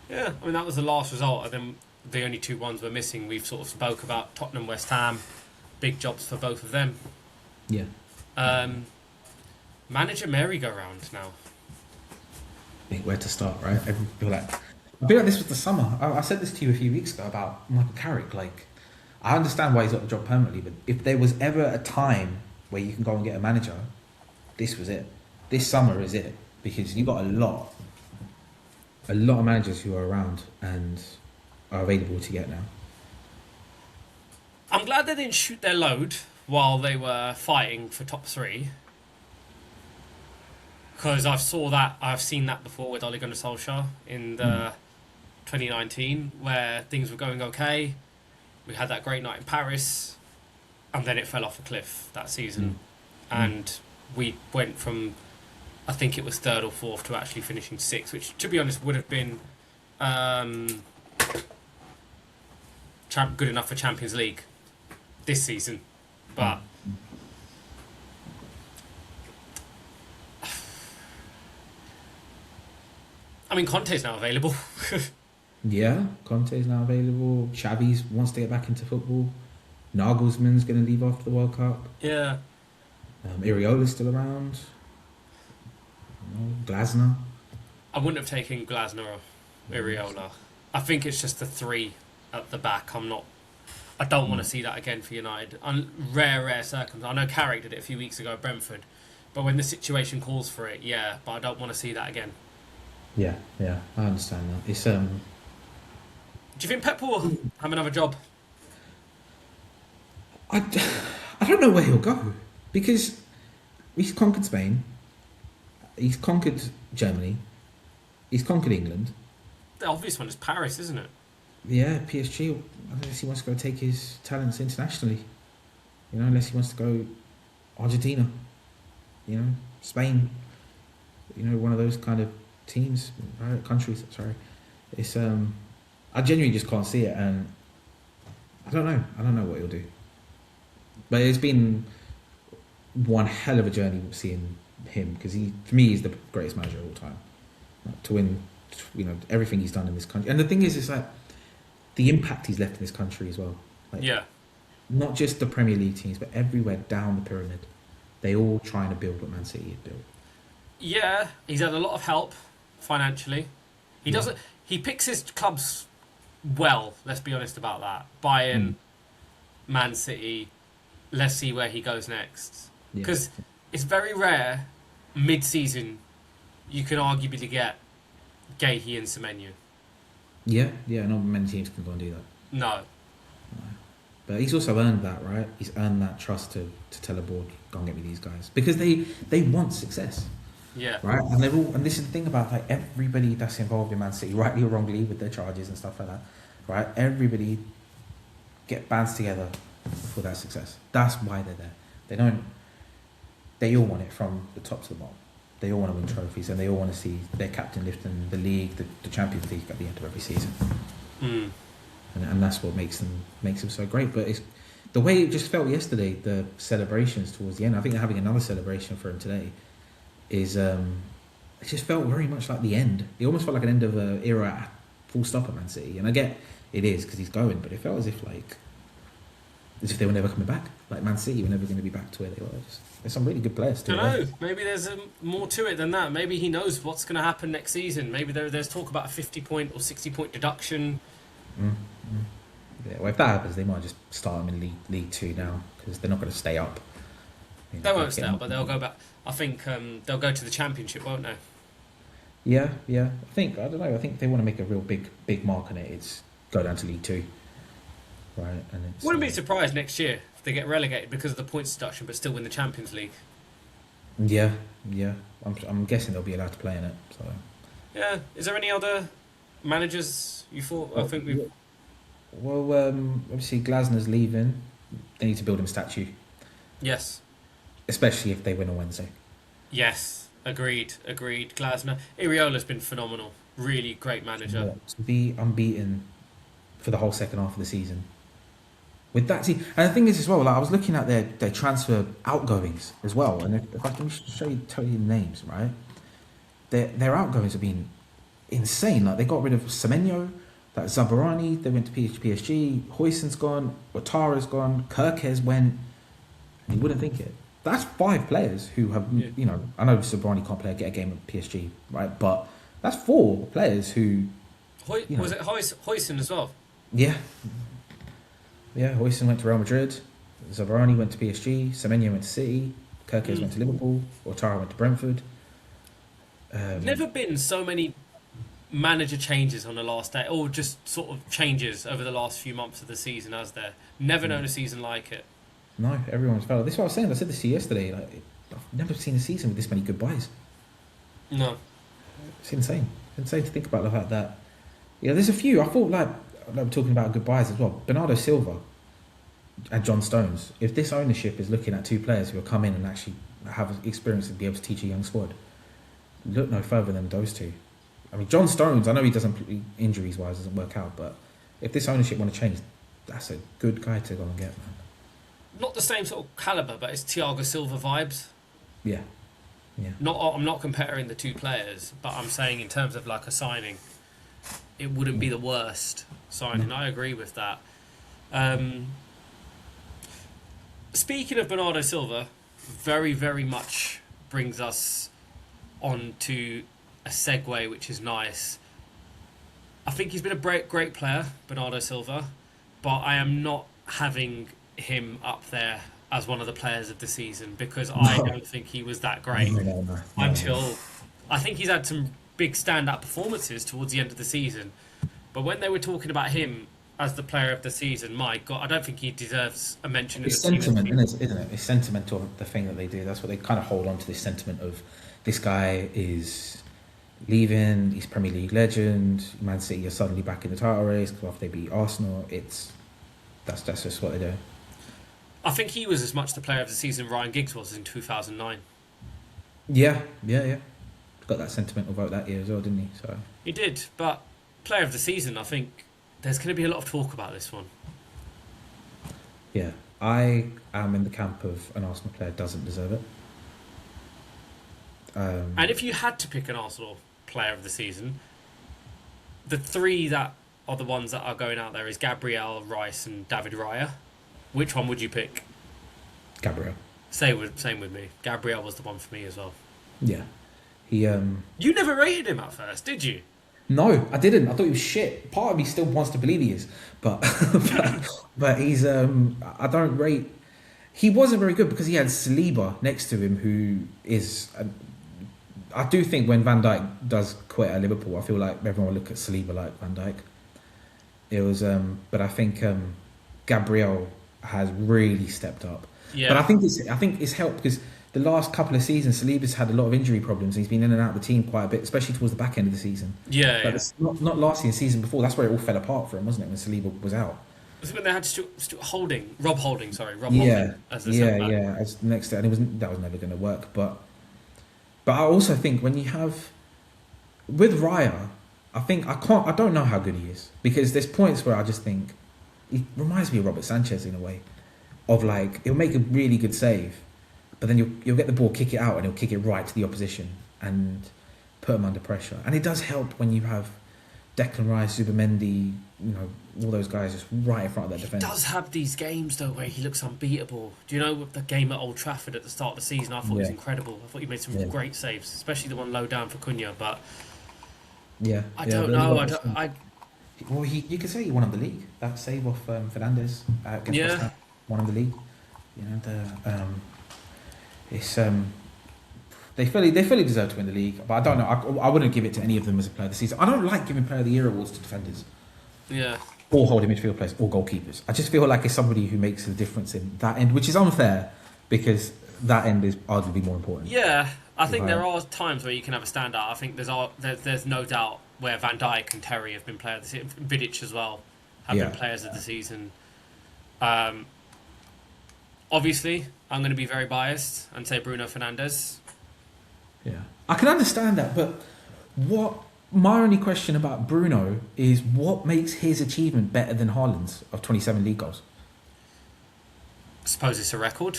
yeah, I mean, that was the last result. And then the only two ones we're missing, we've sort of spoke about Tottenham, West Ham. Big jobs for both of them. Yeah. Manager merry-go-round now. I think where to start, right? I feel like this was the summer. I said this to you a few weeks ago about Michael Carrick. Like, I understand why he's got the job permanently, but if there was ever a time where you can go and get a manager, this was it. This summer is it because you got a lot of managers who are around and are available to get now. I'm glad they didn't shoot their load while they were fighting for top three. Because I've seen that before with Ole Gunnar Solskjaer in the 2019, where things were going okay. We had that great night in Paris, and then it fell off a cliff that season. And we went from, I think it was third or fourth, to actually finishing sixth, which, to be honest, would have been good enough for Champions League this season. But I mean, Conte's now available. Yeah, Conte's now available. Xavi's wants to get back into football. Nagelsmann's going to leave after the World Cup. Yeah. Iriola's still around. Glasner. I wouldn't have taken Glasner or Iriola. I think it's just the three at the back. I don't want to see that again for United. On rare circumstances. I know Carrick did it a few weeks ago at Brentford, but when the situation calls for it, yeah. But I don't want to see that again. Yeah, I understand that. It's Do you think Pep will have another job? I don't know where he'll go because he's conquered Spain, he's conquered Germany, he's conquered England. The obvious one is Paris, isn't it? Yeah, PSG. Unless he wants to go take his talents internationally, unless he wants to go Argentina, Spain, one of those kind of teams, right? Countries. Sorry, it's I genuinely just can't see it, and I don't know what he'll do. But it's been one hell of a journey seeing him because for me, he's the greatest manager of all time. Like, to win, everything he's done in this country, and the thing is, it's like the impact he's left in this country as well. Like, Yeah. not just the Premier League teams, but everywhere down the pyramid, they all trying to build what Man City had built. Yeah, he's had a lot of help financially. He doesn't. He picks his clubs well. Let's be honest about that. Bayern, Man City. Let's see where he goes next. Because it's very rare mid-season you can arguably get Gahey and Semenyo. Yeah, not many teams can go and do that. No. But he's also earned that, right? He's earned that trust to tell a board, go and get me these guys. Because they want success. Yeah. right? And they're all, and this is the thing about like everybody that's involved in Man City, rightly or wrongly, with their charges and stuff like that, right? Everybody get bands together for that success. That's why they're there. They don't. They all want it from the top to the bottom. They all want to win trophies, and they all want to see their captain lifting the league, the Champions League at the end of every season. Mm. And that's what makes them so great. But it's the way it just felt yesterday. The celebrations towards the end. I think they're having another celebration for him today. Is it just felt very much like the end. It almost felt like an end of an era, at full stop at Man City. And I get it is because he's going, but it felt as if they were never coming back. Like Man City were never going to be back to where they were. There's some really good players still. I don't know. Maybe there's more to it than that. Maybe he knows what's going to happen next season. Maybe there's talk about a 50-point or 60-point deduction. Mm, mm. Yeah, well, if that happens, they might just start them in League Two now because they're not going to stay up. They won't stay up, but they'll go back. I think they'll go to the Championship, won't they? Yeah. I don't know. I think if they want to make a real big mark on it, it's go down to League Two, right? And it's, Wouldn't be surprised next year if they get relegated because of the points deduction, but still win the Champions League. Yeah. I'm guessing they'll be allowed to play in it. So. Yeah. Is there any other managers you thought? I think we. Well, obviously Glasner's leaving. They need to build him a statue, Yes. especially if they win on Wednesday. Yes. Agreed. Glasner. Iriola's been phenomenal. Really great manager. Yeah, to be unbeaten for the whole second half of the season. With that team, and the thing is as well, like I was looking at their transfer outgoings as well, and if I can tell you the names, right? Their outgoings have been insane. Like they got rid of Semenyo, that Zabarani, they went to PSG, Huijsen's gone, Ouattara's gone, Kirkes went, and you wouldn't think it. That's 5 players who have, I know Zabarani can't get a game at PSG, right? But that's 4 players who, Was it Huijsen as well? Yeah, Huijsen went to Real Madrid, Zabarani went to PSG, Semenyo went to City, Kirkes went to Liverpool, Ouattara went to Brentford. Never been so many manager changes on the last day, or just sort of changes over the last few months of the season, as there. Never known a season like it. No, everyone's fell. This is what I was saying. I said this to you yesterday. I've never seen a season with this many goodbyes. No. It's insane. Insane to think about the fact that. Yeah, there's a few. I thought like we're talking about goodbyes as well. Bernardo Silva and John Stones. If this ownership is looking at 2 players who will come in and actually have experience and be able to teach a young squad, look no further than those 2. I mean, John Stones, I know he doesn't, injuries-wise, doesn't work out, but if this ownership want to change, that's a good guy to go and get, man. Not the same sort of calibre, but it's Thiago Silva vibes. Yeah. I'm not comparing the 2 players, but I'm saying in terms of like a signing, it wouldn't be the worst signing. I agree with that. Speaking of Bernardo Silva, very, very much brings us on to a segue, which is nice. I think he's been a great player, Bernardo Silva, but I am not having him up there as one of the players of the season because I don't think he was that great until I think he's had some big standout performances towards the end of the season. But when they were talking about him as the player of the season, my God, I don't think he deserves a mention. It's sentiment, isn't it? It's sentimental, the thing that they do. That's what they kind of hold on to, this sentiment of this guy is leaving, he's Premier League legend, Man City are suddenly back in the title race because after they beat Arsenal. That's just what they do. I think he was as much the player of the season Ryan Giggs was in 2009. Yeah. Got that sentimental vote that year as well, didn't he? So he did, but player of the season, I think there's going to be a lot of talk about this one. Yeah, I am in the camp of an Arsenal player doesn't deserve it. And if you had to pick an Arsenal player of the season, the 3 that are the ones that are going out there is Gabriel, Rice and David Raya. Which one would you pick? Gabriel. Same with me. Gabriel was the one for me as well. Yeah. You never rated him at first, did you? No, I didn't. I thought he was shit. Part of me still wants to believe he is, but but he's I don't rate. He wasn't very good because he had Saliba next to him, who is. I do think when Van Dijk does quit at Liverpool, I feel like everyone will look at Saliba like Van Dijk. It was, but I think Gabriel has really stepped up. Yeah. But I think it's helped because the last couple of seasons, Saliba's had a lot of injury problems. He's been in and out of the team quite a bit, especially towards the back end of the season. Yeah, But yeah. not last season before. That's where it all fell apart for him, wasn't it? When Saliba was out. Was it when they had Stuart Holding, Rob Holding, Rob Yeah, Holding as the centre back? As next, and that was never going to work. But I also think when you have with Raya, I don't know how good he is because there's points where I just think he reminds me of Robert Sanchez in a way, of like he'll make a really good save, but then you'll get the ball, kick it out, and he'll kick it right to the opposition and put him under pressure. And it does help when you have Declan Rice, Zubimendi, all those guys just right in front of their defence. He does have these games though where he looks unbeatable. Do you know with the game at Old Trafford at the start of the season? I thought he was incredible. I thought he made some great saves, especially the one low down for Cunha. But I don't know. Well, you could say he won of the league. That save off Fernandes against West Ham, won of the league. They fully deserve to win the league, but I don't know. I wouldn't give it to any of them as a player of the season. I don't like giving player of the year awards to defenders. Yeah. Or holding midfield players, or goalkeepers. I just feel like it's somebody who makes a difference in that end, which is unfair because that end is arguably more important. Yeah, I think there are times where you can have a standout. I think there's no doubt where Van Dijk and Terry have been players of the season. Vidic as well have been players of the season. Obviously, I'm going to be very biased and say Bruno Fernandes. Yeah, I can understand that, but my only question about Bruno is what makes his achievement better than Haaland's of 27 league goals? I suppose it's a record.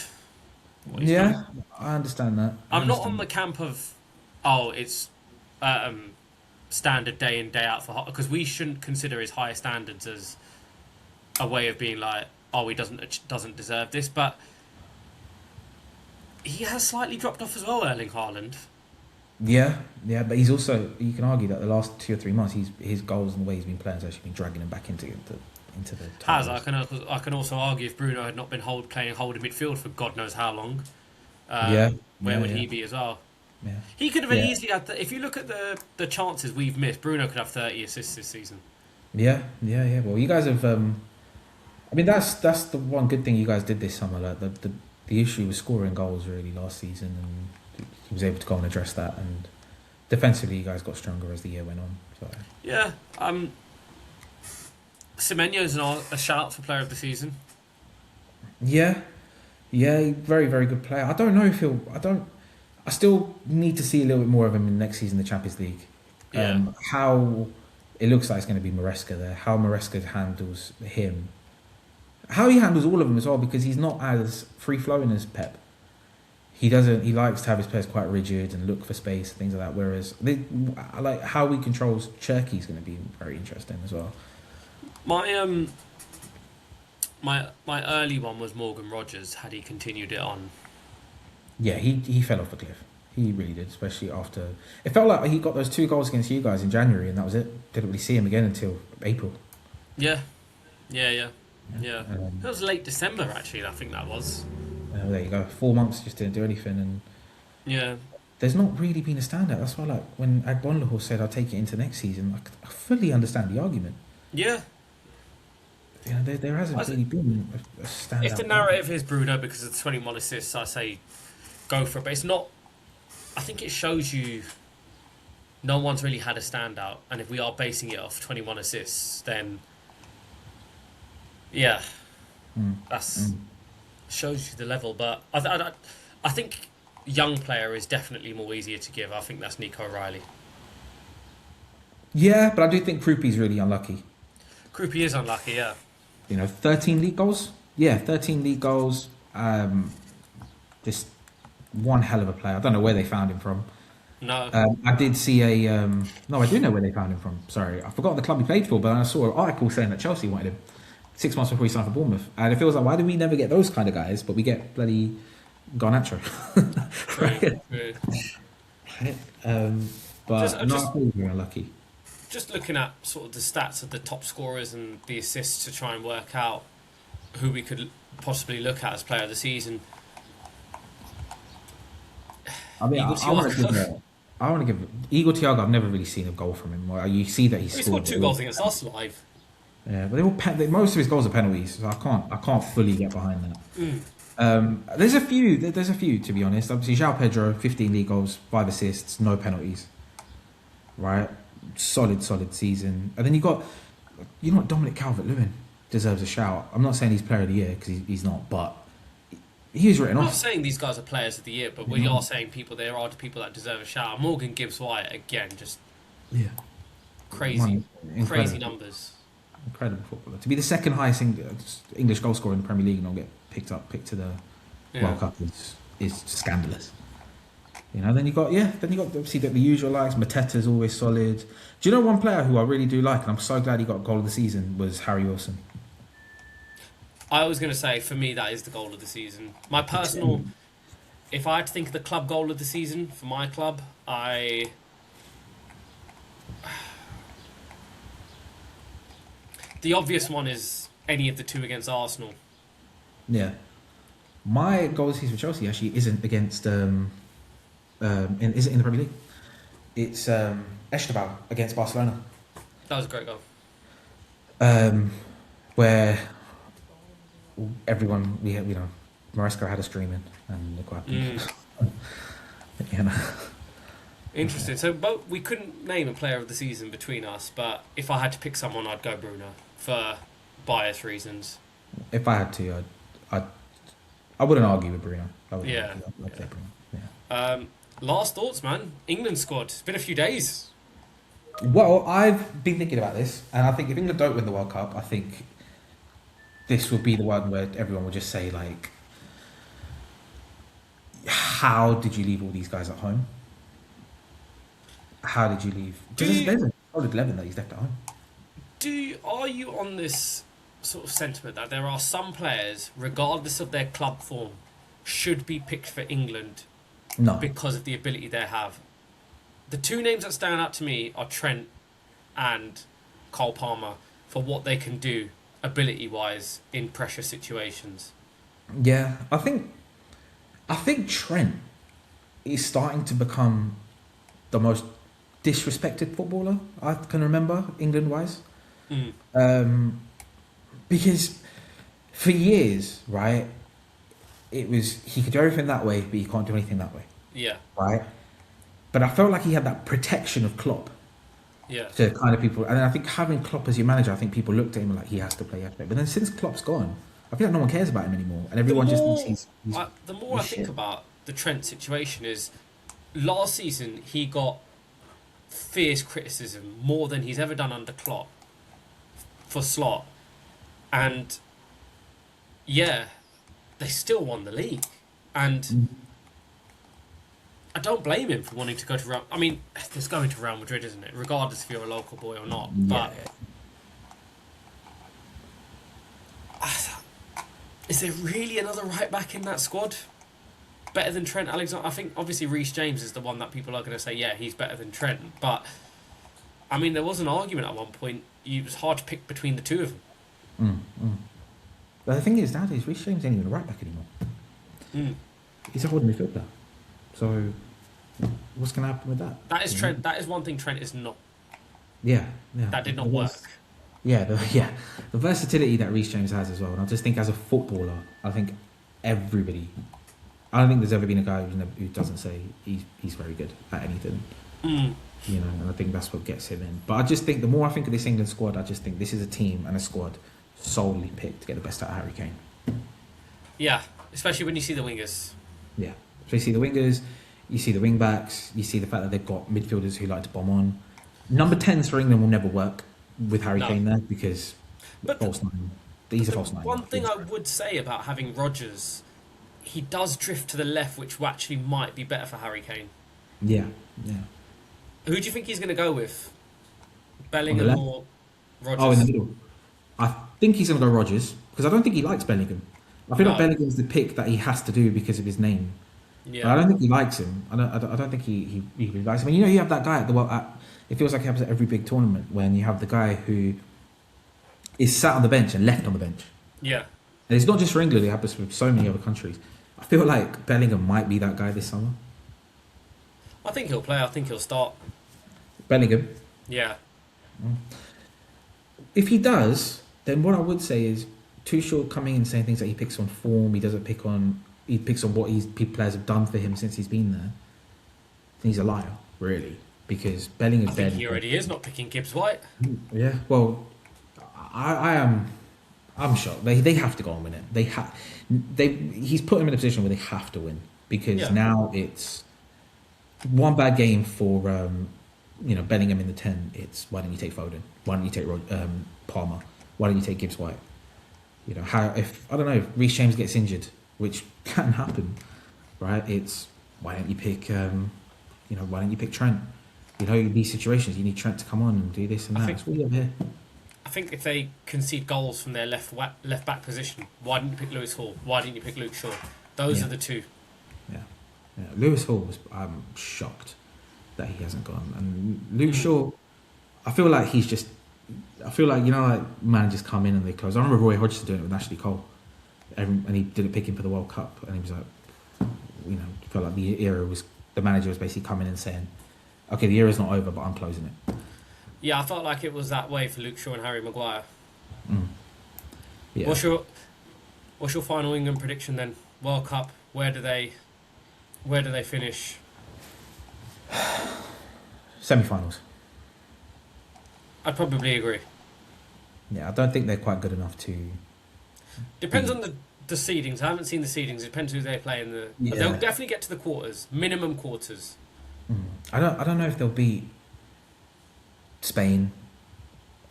Yeah, I understand that. I'm not on the camp of, it's standard day in, day out for because we shouldn't consider his higher standards as a way of being like, he doesn't deserve this, but he has slightly dropped off as well, Erling Haaland. Yeah, but he's also, you can argue that the last 2 or 3 months, his goals and the way he's been playing has actually been dragging him back into the titles. I can also argue if Bruno had not been playing holding midfield for God knows how long, where would he be as well? Yeah. He could have easily had, if you look at the chances we've missed, Bruno could have 30 assists this season. Yeah. Well, you guys have, that's the one good thing you guys did this summer. Like the issue was scoring goals really last season, and he was able to go and address that. And defensively, you guys got stronger as the year went on. So. Yeah. Semenyo's a shout for player of the season. Yeah, very, very good player. I don't know if I still need to see a little bit more of him in next season, the Champions League. How it looks like it's going to be Maresca there. How Maresca handles him. How he handles all of them as well, because he's not as free flowing as Pep. He likes to have his players quite rigid and look for space and things like that. Whereas I like how he controls Cherky is going to be very interesting as well. My early one was Morgan Rogers. Had he continued it on, yeah, he fell off a cliff. He really did, especially after it felt like he got those 2 goals against you guys in January, and that was it. Didn't really see him again until April. Yeah. That was late December, actually. I think that was. There you go. 4 months just didn't do anything, and there's not really been a standout. That's why, like when Agbonlahor said, "I'll take it into next season," I fully understand the argument. Yeah. There hasn't really been a standout. If the narrative is Bruno because of the 21 assists, I say go for it. But it's not. I think it shows you no one's really had a standout, and if we are basing it off 21 assists, then that's shows you the level. But I think young player is definitely more easier to give. I think that's Nico O'Reilly. Yeah, but I do think Krupi's really unlucky. Krupi is unlucky, yeah. 13 league goals. Yeah, 13 league goals. Just one hell of a player. I don't know where they found him from. No. I did see no, I do know where they found him from. Sorry, I forgot the club he played for, but I saw an article saying that Chelsea wanted him 6 months before he signed for Bournemouth. And it feels like, why do we never get those kind of guys, but we get bloody Garnacho? But I'm very unlucky. Just looking at sort of the stats of the top scorers and the assists to try and work out who we could possibly look at as player of the season. I want to give Igor Thiago. I've never really seen a goal from him. You see that he scored 2 goals against us live. Yeah, but most of his goals are penalties, so I can't fully get behind that. There's a few. There's a few, to be honest. Obviously, João Pedro, 15 league goals, 5 assists, no penalties. Right, solid season. And then you know what, Dominic Calvert-Lewin deserves a shout. I'm not saying he's player of the year because he's not, but he was written I'm not off. saying these guys are players of the year, but You we know? are saying there are people that deserve a shout. Morgan Gibbs White again, just Yeah, crazy, Man, incredible, crazy numbers. incredible footballer. To be the second highest English goal scorer in the Premier League and not get picked to the Yeah. World Cup is scandalous. You know, then you got obviously the usual likes. Mateta's always solid. Do you know one player who I really do like, and I'm so glad he got goal of the season, was Harry Wilson. I was going to say, for me, that is the goal of the season. My personal, if I had to think of the club goal of the season for my club, the obvious one is any of the two against Arsenal. Yeah, my goal of the season for Chelsea actually isn't against isn't in the Premier League. It's Esteban against Barcelona, That was a great goal. where everyone Maresca had a stream in and look what happened. You know. Interesting. So we couldn't name a player of the season between us, but if I had to pick someone, I'd go Bruno for bias reasons. If I had to, I wouldn't argue with Bruno. Yeah. I'd say Bruno. Yeah. Last thoughts, man. England squad. It's been a few days. Well, I've been thinking about this, and I think if England don't win the World Cup, I think this will be the one where everyone will just say, like, how did you leave all these guys at home? How did you leave? There's a solid 11 that he's left at home. Are you on this sort of sentiment that there are some players, regardless of their club form, should be picked for England No. because of the ability they have? The two names that stand out to me are Trent and Cole Palmer for what they can do ability-wise in pressure situations. Yeah, I think Trent is starting to become the most disrespected footballer I can remember, England-wise. Because for years, right, it was he could do everything that way, but he can't do anything that way, Yeah, right? But I felt like he had that protection of Klopp yeah. to kind of people, and I think having Klopp as your manager, I think people looked at him like he has to play yesterday. But then since Klopp's gone, I feel like no one cares about him anymore, and everyone just thinks he's The more I think shit. about the Trent situation is, last season he got fierce criticism more than he's ever done under Klopp for Slot, and yeah, they still won the league, and I don't blame him for wanting to go to Real. I mean, there's going to Real Madrid, isn't it? Regardless if you're a local boy or not, but. Is there really another right back in that squad? Better than Trent Alexander? I think obviously Reece James is the one that people are going to say, yeah, he's better than Trent. But, I mean, there was an argument at one point. It was hard to pick between the two of them. But the thing is, nowadays, Reece James ain't even a right back anymore. He's a holding midfielder. So, what's going to happen with that? That is Trent. That is one thing Trent is not. Yeah. That did not work. Yeah, the versatility that Reece James has as well. And I just think as a footballer, I think everybody... I don't think there's ever been a guy who doesn't say he's very good at anything. You know, and I think that's what gets him in. But I just think the more I think of this England squad, I just think this is a team and a squad solely picked to get the best out of Harry Kane. Yeah, especially when you see the wingers. Yeah. So you see the wingers, you see the wing backs, you see the fact that they've got midfielders who like to bomb on. Number 10s for England will never work with Harry Kane there because false nine. He's a false nine. One thing I would say about having Rodgers, he does drift to the left, which actually might be better for Harry Kane. Yeah. Who do you think he's going to go with? Bellingham or Rodgers? Oh, in the middle. I think he's going to go Rodgers because I don't think he likes Bellingham. I feel like Bellingham's the pick that he has to do because of his name. Yeah. But I don't think he likes him. I don't think he really likes him. And you know, you have that guy at the it feels like it happens at every big tournament when you have the guy who is sat on the bench and left on the bench. Yeah. And it's not just for England; it happens with so many other countries. I feel like Bellingham might be that guy this summer. I think he'll play. I think he'll start. Bellingham. Yeah. If he does, then what I would say is Tuchel coming and saying things like he picks on form, he picks on what players have done for him since he's been there. He's a liar, really, because Bellingham's I think barely. he already is not picking Gibbs White. Yeah, well, I am. I'm shocked. They have to go and win it. He's put them in a position where they have to win because now it's one bad game for Bellingham in the 10. It's why don't you take Foden? Why don't you take Palmer? Why don't you take Gibbs White? If Reece James gets injured, which can happen, right? It's why don't you pick why don't you pick Trent? These situations you need Trent to come on and do this and that. It's really up here. I think if they concede goals from their left back position, why didn't you pick Lewis Hall? Why didn't you pick Luke Shaw? Those are the two. Yeah. Lewis Hall I'm shocked that he hasn't gone. And Luke Shaw, I feel like managers come in and they close. I remember Roy Hodgson doing it with Ashley Cole, and he didn't pick him for the World Cup, and he was like, felt like the manager was basically coming in and saying, okay, the era's not over, but I'm closing it. Yeah, I felt like it was that way for Luke Shaw and Harry Maguire. Yeah. What's your final England prediction then? World Cup, where do they finish? Semi-finals. I'd probably agree. Yeah, I don't think they're quite good enough to. Depends on the seedings. I haven't seen the seedings. It depends who they play in the. Yeah. They'll definitely get to the quarters, minimum quarters. I don't know if they'll beat Spain.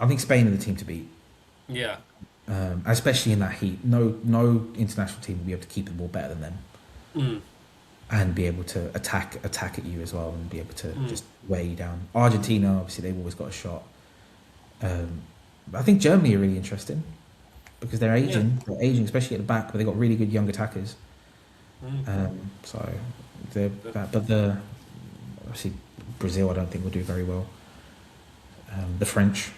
I think Spain are the team to beat. Yeah. Especially in that heat. No international team will be able to keep the ball better than them. And be able to attack at you as well, and be able to just wear you down. Argentina, obviously, they've always got a shot. But I think Germany are really interesting because they're aging. Yeah. They're aging, especially at the back, but they've got really good young attackers. So obviously Brazil, I don't think will do very well. The French,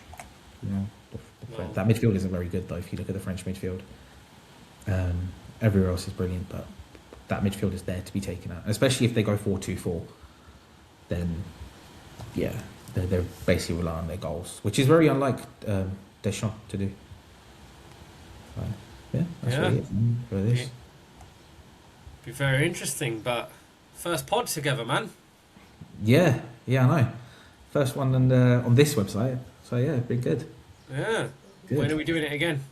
that midfield isn't very good though. If you look at the French midfield, everywhere else is brilliant, but that midfield is there to be taken out. Especially if they go 4-2-4, then they're basically relying on their goals, which is very unlike Deschamps to do. That's really it for this. Be very interesting, but first pod together, man. Yeah, I know. First one on this website, so yeah, been good. Yeah. Good. When are we doing it again?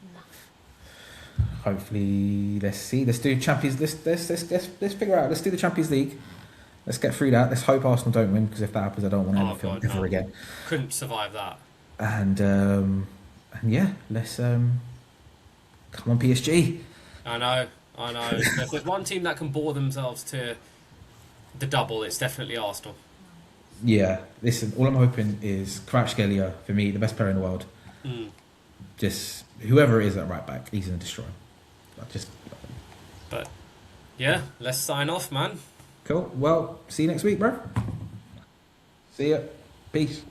Hopefully, let's see. Let's do Champions. Let's figure out. Let's do the Champions League. Let's get through that. Let's hope Arsenal don't win, because if that happens, I don't want to ever film ever again. Couldn't survive that. And yeah, let's come on PSG. I know. If there's one team that can bore themselves to the double, it's definitely Arsenal. Yeah, listen, all I'm hoping is Kvaratskhelia, for me, the best player in the world. Just whoever it is at right back, he's going to destroy him. But yeah, let's sign off, man. Cool. Well, see you next week, bro. See ya. Peace.